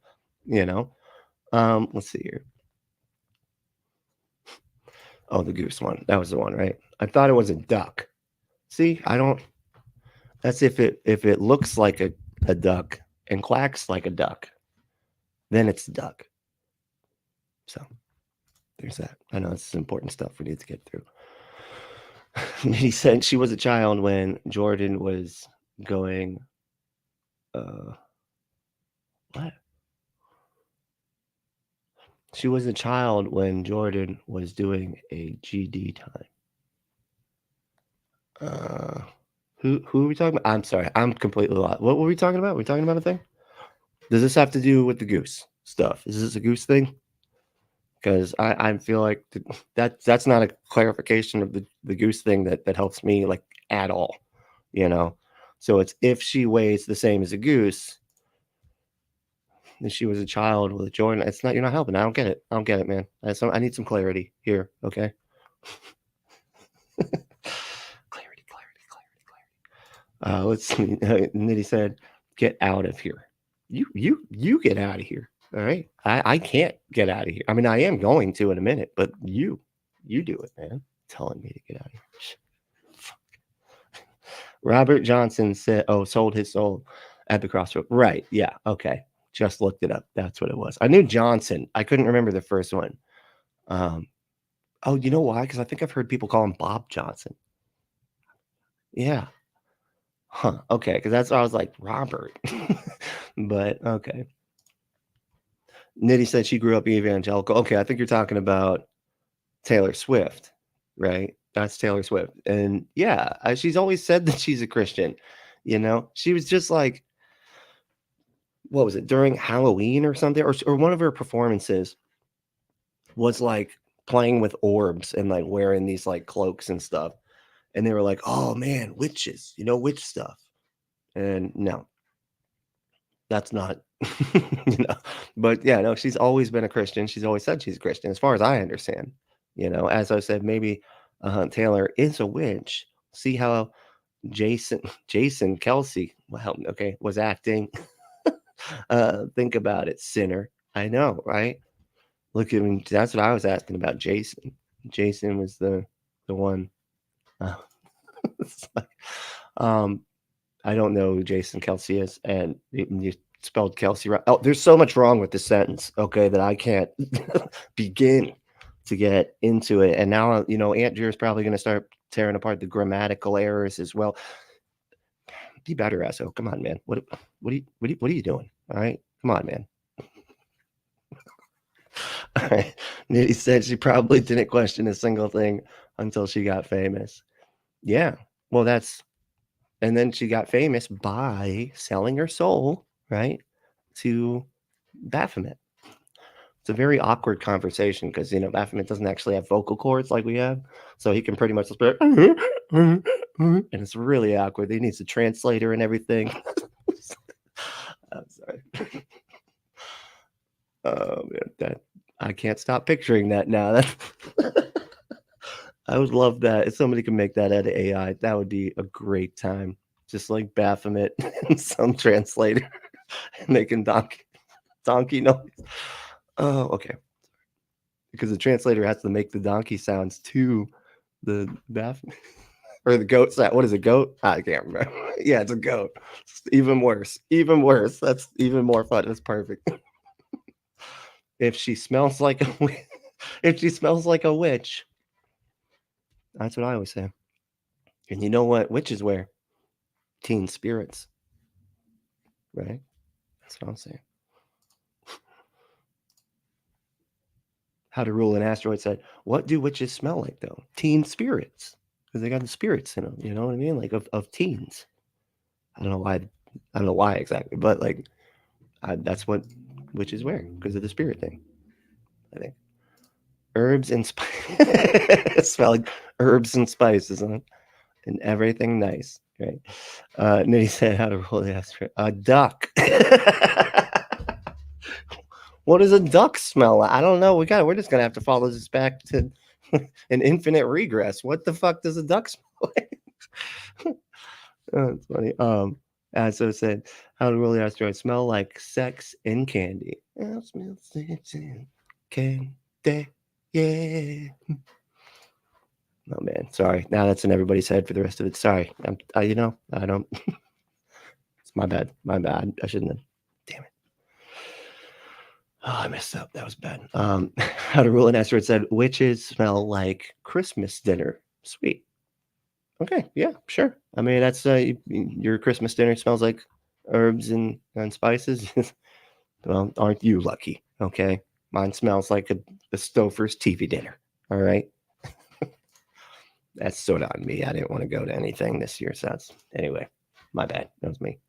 Let's see here. Oh, the goose one. That was the one, right? I thought it was a duck. See, I don't. That's if it looks like a duck and quacks like a duck, then it's a duck. So there's that. I know this is important stuff we need to get through. He said she was a child when Jordan was going. What? She was a child when Jordan was doing a GD time. Who are we talking about? I'm sorry, I'm completely lost. What were we talking about? Were we talking about a thing? Does this have to do with the goose stuff? Is this a goose thing? Because I feel like that's not a clarification of the goose thing that helps me like at all. So it's if she weighs the same as a goose. She was a child with a Jordan. It's not. You're not helping. I don't get it, man. I need some clarity here. Okay. clarity. Let's see. Nitty said, "Get out of here." You get out of here. All right. I can't get out of here. I mean, I am going to in a minute, but you do it, man. Telling me to get out of here. Robert Johnson said, sold his soul at the crossroad. Right. Yeah. Okay. Just looked it up. That's what it was. I knew Johnson. I couldn't remember the first one. You know why? Because I think I've heard people call him Bob Johnson. Yeah. Huh. Okay. Because that's why I was like, Robert. But okay. Nitty said she grew up evangelical. Okay. I think you're talking about Taylor Swift, right? That's Taylor Swift. And yeah, she's always said that she's a Christian. She was just like, what was it, during Halloween or something, or one of her performances was like playing with orbs and like wearing these like cloaks and stuff, and they were like, oh man, witches, witch stuff. And no, that's not but yeah, no, she's always been a Christian. She's always said she's a Christian as far as I understand. As I said, maybe Taylor is a witch. See how Jason Kelsey was acting. Think about it, sinner. I know, right? Look at me. That's what I was asking about. Jason was the one. I don't know who Jason Kelsey is, and you spelled Kelsey right. Oh, there's so much wrong with this sentence, that I can't begin to get into it. And now, Aunt Drew is probably going to start tearing apart the grammatical errors as well. Be better, asshole. Come on, man. What are you doing? All right, come on, man. All right. Nitty said she probably didn't question a single thing until she got famous. Yeah, well, and then she got famous by selling her soul, right, to Baphomet. It's a very awkward conversation because, Baphomet doesn't actually have vocal cords like we have. So he can pretty much just be and it's really awkward. He needs a translator and everything. I'm sorry. Oh, man, I can't stop picturing that now. I would love that. If somebody could make that out of AI, that would be a great time. Just like Baphomet and some translator making donkey noise. Oh, okay. Because the translator has to make the donkey sounds to the Baphomet or the goat sound. What is a goat? I can't remember. Yeah, it's a goat. It's even worse. Even worse. That's even more fun. That's perfect. If she smells like a witch, that's what I always say. And you know what witches wear? Teen spirits. Right? That's what I'm saying. How to Rule an Asteroid said, what do witches smell like, though? Teen spirits. Because they got the spirits in them. You know what I mean? Like of teens. I don't know why exactly. But like, that's what witches wear. Because of the spirit thing. I think. Herbs and spice. Smell like herbs and spices, huh? And everything nice. Right? Nitty said, how to Rule the Asteroid. A duck. What does a duck smell like? I don't know. We're just gonna have to follow this back to an infinite regress. What the fuck does a duck smell like? Oh, it's funny. So it said, how to Rule the Asteroid smell like sex and candy. I smell sex and candy. Yeah. Oh man, sorry. Now that's in everybody's head for the rest of it. Sorry. I don't. It's my bad. I shouldn't have. Damn it. Oh, I messed up. That was bad. How to Rule an Asteroid said, witches smell like Christmas dinner. Sweet. Okay. Yeah, sure. I mean, that's your Christmas dinner smells like herbs and spices. Well, aren't you lucky? Okay. Mine smells like a Stouffer's TV dinner. All right. That's sort of on me. I didn't want to go to anything this year. So that's anyway, my bad. That was me.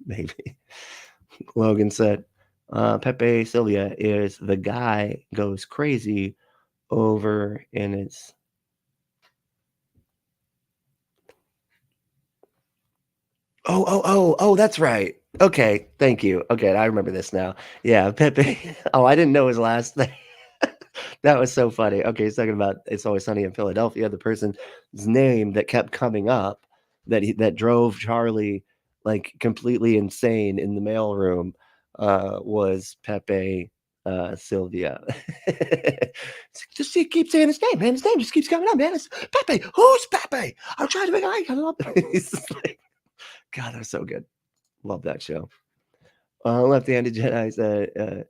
Maybe. Logan said, Pepe Sylvia is the guy goes crazy over in his. Oh, that's right. Okay, thank you. Okay, I remember this now. Yeah, Pepe. Oh, I didn't know his last name. That was so funny. Okay, he's talking about It's Always Sunny in Philadelphia. The person's name that kept coming up that drove Charlie like completely insane in the mailroom was Pepe Sylvia. Just keep saying his name, man. His name just keeps coming up, man. It's Pepe. Who's Pepe? I'm trying to make eye contact. He's just like, God, that was so good. Love that show. Left-handed Jedi said,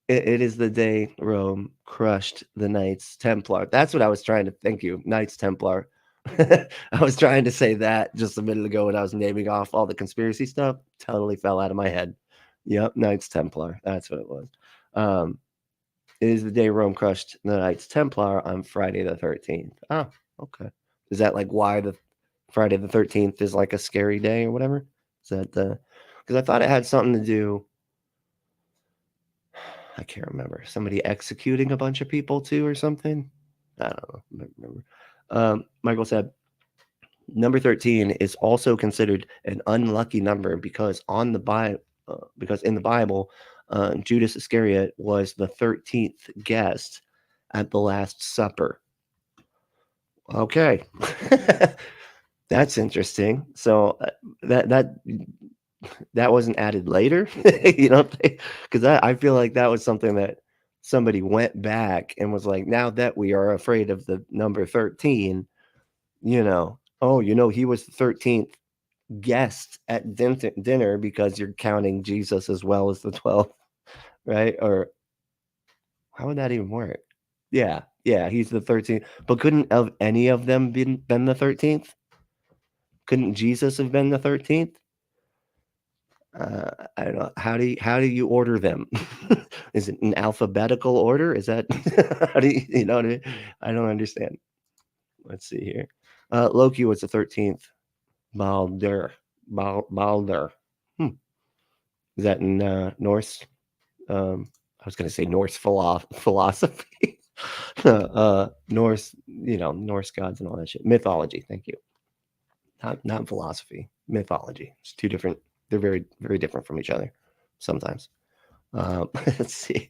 it is the day Rome crushed the Knights Templar. That's what I was trying to. Thank you, Knights Templar. I was trying to say that just a minute ago when I was naming off all the conspiracy stuff. Totally fell out of my head. Yep, Knights Templar. That's what it was. It is the day Rome crushed the Knights Templar on Friday the 13th. Oh, okay. Is that like why the Friday the 13th is like a scary day or whatever? Is that because I thought it had something to do. I can't remember. Somebody executing a bunch of people too or something. I don't know. I don't remember. Michael said, number 13 is also considered an unlucky number because in the Bible, Judas Iscariot was the 13th guest at the Last Supper. Okay. That's interesting. So that wasn't added later, because I feel like that was something that somebody went back and was like, now that we are afraid of the number 13, he was the 13th guest at dinner because you're counting Jesus as well as the 12, right? Or how would that even work? Yeah, he's the 13th, but couldn't any of them been the 13th? Couldn't Jesus have been the 13th? I don't know. How do you order them? Is it in alphabetical order? Is that how do you know what I mean? I don't understand. Let's see here. Loki was the 13th. Balder. Is that in Norse? was going to say Norse philosophy, Norse, Norse gods and all that shit. Mythology. Thank you. Not philosophy. Mythology. It's two different. They're very, very different from each other sometimes. Let's see.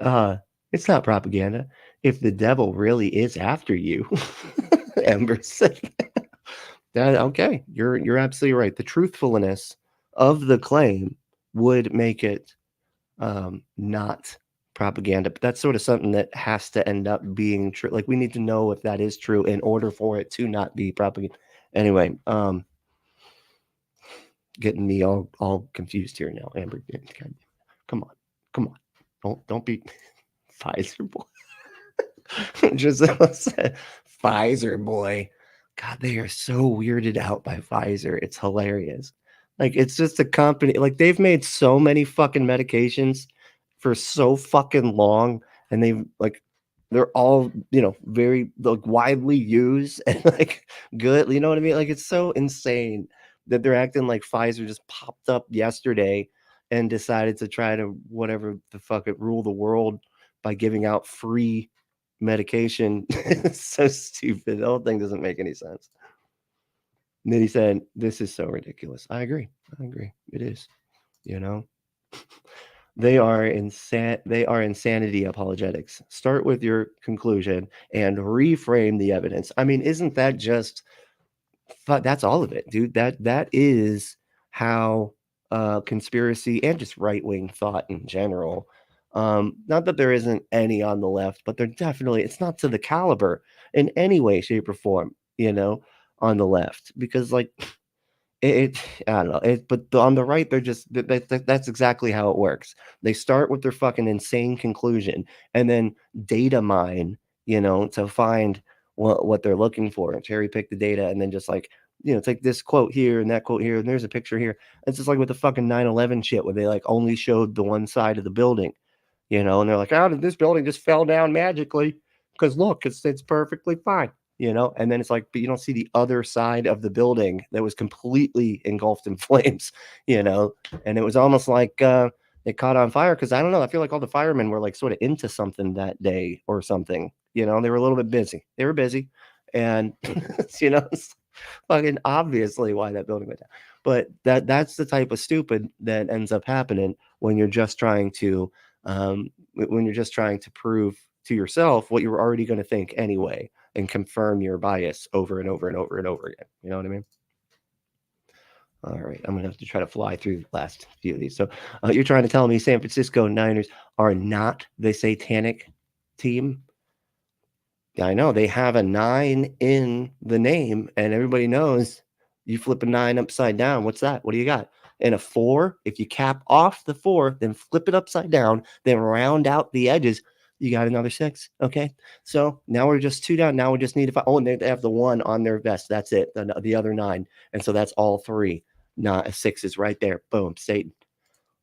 It's not propaganda. If the devil really is after you, Ember said. Okay, you're absolutely right. The truthfulness of the claim would make it not propaganda, but that's sort of something that has to end up being true. Like, we need to know if that is true in order for it to not be propaganda. Anyway, getting me all confused here now, Amber. Come on, don't be Pfizer boy. Giselle said Pfizer boy. God, they are so weirded out by Pfizer. It's hilarious. Like, it's just a company. Like, they've made so many fucking medications for so fucking long, and they're all, very like widely used and like good. You know what I mean? Like, it's so insane that they're acting like Pfizer just popped up yesterday and decided to try to whatever the fuck it rule the world by giving out free medication. It's so stupid. The whole thing doesn't make any sense. And then he said, "This is so ridiculous." I agree. It is. They are insanity apologetics. Start with your conclusion and reframe the evidence. I mean, isn't that just that's all of it, dude? That is how conspiracy and just right-wing thought in general. Not that there isn't any on the left, but they're definitely, it's not to the caliber in any way, shape, or form, on the left, because like I don't know. But on the right, they're just that's exactly how it works. They start with their fucking insane conclusion and then data mine, to find what they're looking for and cherry pick the data, and then just like, take this quote here and that quote here, and there's a picture here. It's just like with the fucking 9/11 shit, where they like only showed the one side of the building, and they're like, "How did this building just fell down magically? Because look, it's perfectly fine." And then it's like, but you don't see the other side of the building that was completely engulfed in flames, and it was almost like it caught on fire. Because I don't know, I feel like all the firemen were like sort of into something that day or something, they were a little bit busy. They were busy, and it's fucking obviously why that building went down. But that's the type of stupid that ends up happening when you're just trying to prove to yourself what you were already going to think anyway, and confirm your bias over and over and over and over again. You know what I mean? All right, I'm gonna have to try to fly through the last few of these. So you're trying to tell me San Francisco Niners are not the satanic team? Yeah, I know they have a 9 in the name, and everybody knows you flip a 9 upside down. What's that? What do you got? And a 4. If you cap off the 4, then flip it upside down, then round out the edges, you got another 6. Okay, so now we're just 2 down. Now we just need to find. Oh, and they have the 1 on their vest. That's it. The other 9, and so that's all 3. Not a 6 is right there. Boom, Satan.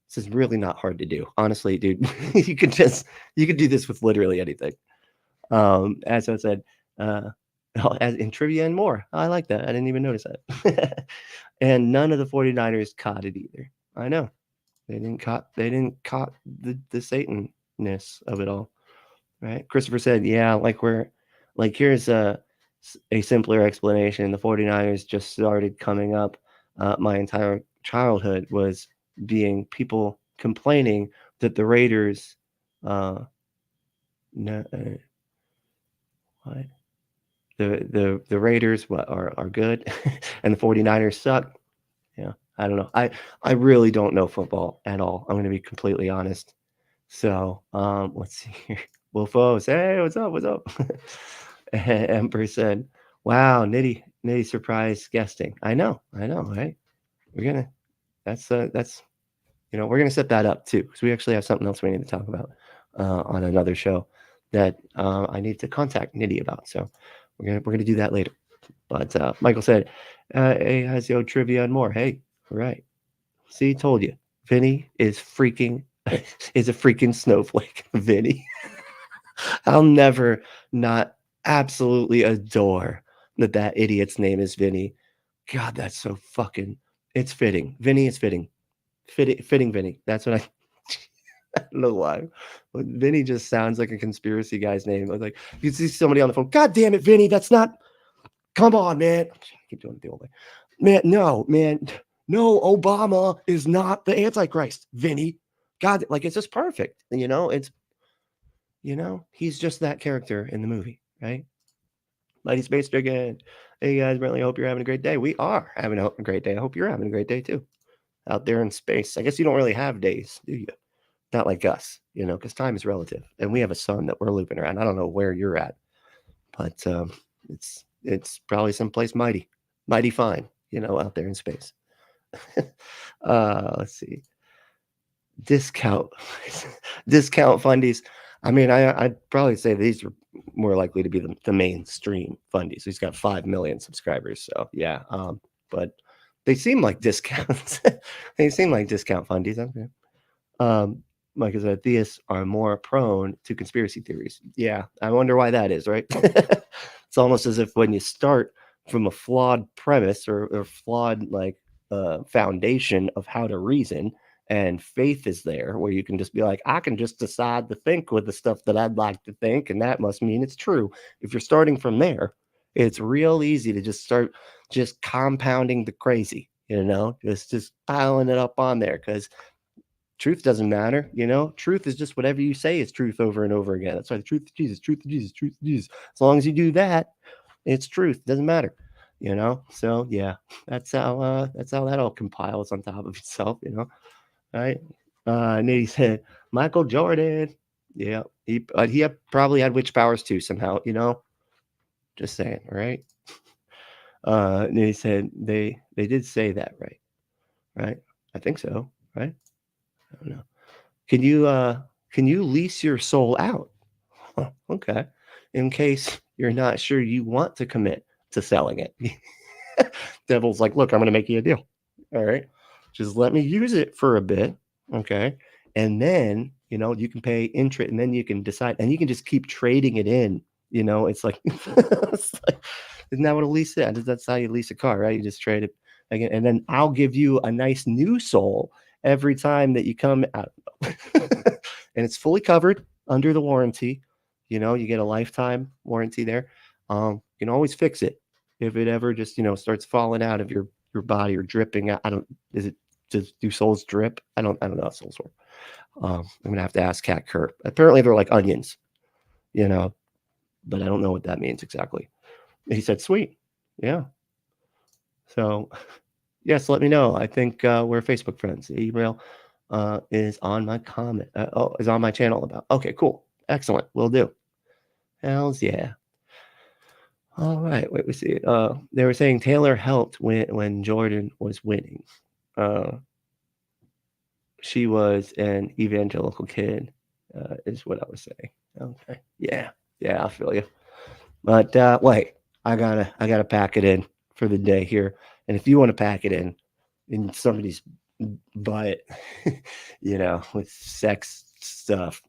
This is really not hard to do, honestly, dude. you could do this with literally anything. As I said, as in trivia and more. I like that. I didn't even notice that. And none of the 49ers caught it either. I know they didn't caught the Satanness of it all. Right? Christopher said, yeah, here's a simpler explanation. The 49ers just started coming up. My entire childhood was being people complaining that the Raiders what? The Raiders are good and the 49ers suck. Yeah, I don't know. I really don't know football at all. I'm going to be completely honest. So, let's see here. Wolfos, hey, what's up? Emperor said, wow, Nitty surprise guesting. I know, right? That's we're gonna set that up too, because we actually have something else we need to talk about on another show that I need to contact Nitty about. So we're gonna do that later. But Michael said, hey, has your trivia and more. Hey, all right. See, told you. Vinny is a freaking snowflake. Vinny. I'll never not absolutely adore that idiot's name is Vinny. God, that's so fucking, it's fitting. Vinny is fitting. Fitting Vinny. That's what I don't know why. But Vinny just sounds like a conspiracy guy's name. Like you see somebody on the phone. God damn it, Vinny, that's not. Come on, man. I keep doing it the old way. Man, no, Obama is not the Antichrist, Vinny. God, like it's just perfect. It's he's just that character in the movie, right? Mighty Space Dragon. Hey guys, really hope you're having a great day. We are having a great day. I hope you're having a great day too. Out there in space. I guess you don't really have days, do you? Not like us, because time is relative. And we have a sun that we're looping around. I don't know where you're at, but it's probably someplace mighty fine, out there in space. Let's see. Discount fundies. I mean, I'd probably say these are more likely to be the mainstream fundies. He's got 5 million subscribers. So yeah. But they seem like discounts. They seem like discount fundies. Okay. Like I said, theists are more prone to conspiracy theories. Yeah. I wonder why that is, right? It's almost as if when you start from a flawed premise or flawed foundation of how to reason, and faith is there where you can just be like, I can just decide to think with the stuff that I'd like to think, and that must mean it's true. If you're starting from there, it's real easy to just start just compounding the crazy, just piling it up on there, because truth doesn't matter. Truth is just whatever you say is truth over and over again. That's why the truth of Jesus, truth of Jesus, truth of Jesus. As long as you do that, it's truth. It doesn't matter. So yeah, that's how that all compiles on top of itself, right? Nitty said Michael Jordan. Yeah, he probably had witch powers too somehow, just saying, right? Nitty said they did say that, right? I think so, right? I don't know. Can you lease your soul out? Huh, okay. In case you're not sure you want to commit to selling it. Devil's like, look, I'm going to make you a deal. All right. Just let me use it for a bit. Okay. And then, you can pay interest, and then you can decide, and you can just keep trading it in. It's like, isn't that what a lease is? That's how you lease a car, right? You just trade it again. And then I'll give you a nice new soul every time that you come out. And it's fully covered under the warranty. You get a lifetime warranty there. You can always fix it if it ever just starts falling out of your body or dripping out. Do souls drip? I don't know how souls work. I'm gonna have to ask Cat Kerr. Apparently they're like onions, but I don't know what that means exactly. He said sweet. Yeah. So yes, let me know. I think we're Facebook friends. The email is on my comment. Is on my channel about. Okay, cool. Excellent. Will do. Hells yeah. All right. Wait, we see. They were saying Taylor helped when Jordan was winning. She was an evangelical kid, is what I was saying. Okay. Yeah. Yeah, I feel you. But wait, I gotta pack it in for the day here. And if you want to pack it in somebody's butt, with sex stuff.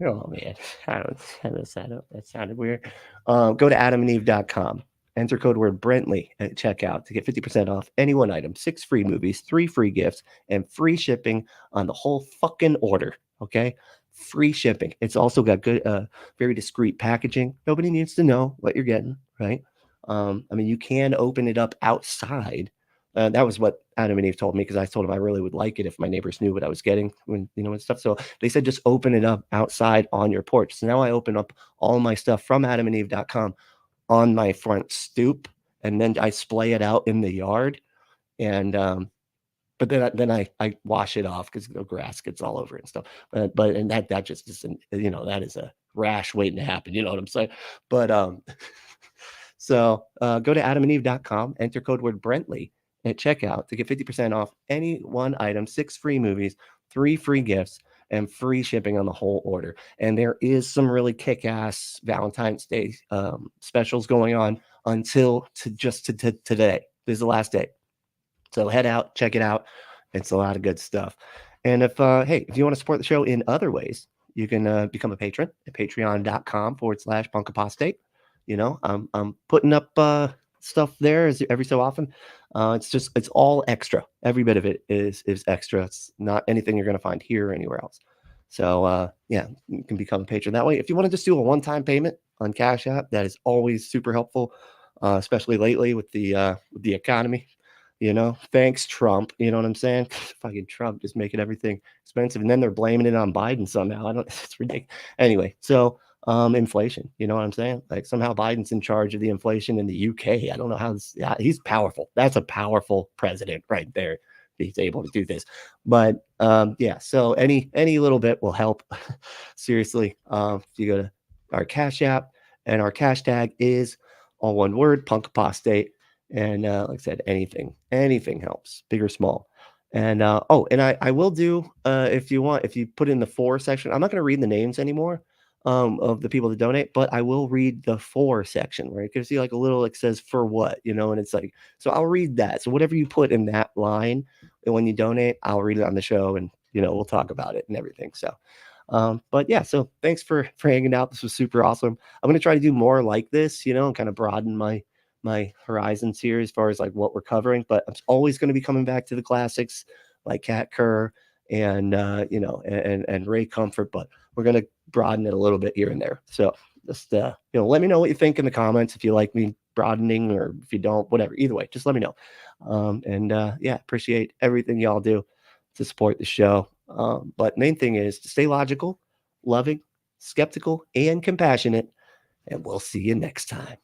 Oh man, that sounded weird. Go to adamandeve.com. Enter code word Brentley at checkout to get 50% off any one item, 6 free movies, 3 free gifts, and free shipping on the whole fucking order. Okay, free shipping. It's also got good, very discreet packaging. Nobody needs to know what you're getting, right? I mean, you can open it up outside. That was what Adam and Eve told me, because I told them I really would like it if my neighbors knew what I was getting and stuff. So they said, just open it up outside on your porch. So now I open up all my stuff from adamandeve.com on my front stoop, and then I splay it out in the yard. And, but then I wash it off because the grass gets all over it and stuff. But that just isn't, that is a rash waiting to happen. You know what I'm saying? But, so go to adamandeve.com, enter code word Brentley at checkout to get 50% off any one item, 6 free movies, 3 free gifts, and free shipping on the whole order. And there is some really kick-ass Valentine's Day specials going on until today. This is the last day. So head out, check it out. It's a lot of good stuff. And if you want to support the show in other ways, you can become a patron at patreon.com/punkapostate. I'm putting up stuff there every so often. It's all extra. Every bit of it is extra. It's not anything you're going to find here or anywhere else. So yeah, you can become a patron that way. If you want to just do a one-time payment on Cash App, that is always super helpful, especially lately with the economy. Thanks Trump. You know what I'm saying? Fucking Trump just making everything expensive, and then they're blaming it on Biden somehow. It's ridiculous. Anyway, so inflation. You know what I'm saying? Like somehow Biden's in charge of the inflation in the UK. I don't know how. He's powerful. That's a powerful president right there. He's able to do this. But yeah, so any little bit will help. Seriously, if you go to our Cash App, and our cash tag is all one word, punk apostate. And like I said, anything helps, big or small. And and I will do if you want, if you put in the for section, I'm not going to read the names anymore of the people that donate, but I will read the for section where it gives you like a little, it says for what, and it's like, so I'll read that. So whatever you put in that line, and when you donate, I'll read it on the show, and we'll talk about it and everything. So but yeah, so thanks for hanging out. This was super awesome. I'm going to try to do more like this, and kind of broaden my horizons here as far as like what we're covering, but I'm always going to be coming back to the classics like Kat Kerr and and Ray Comfort, but we're going to broaden it a little bit here and there. So just let me know what you think in the comments, if you like me broadening or if you don't, whatever. Either way, just let me know. Yeah, appreciate everything y'all do to support the show. But main thing is to stay logical, loving, skeptical, and compassionate, and we'll see you next time.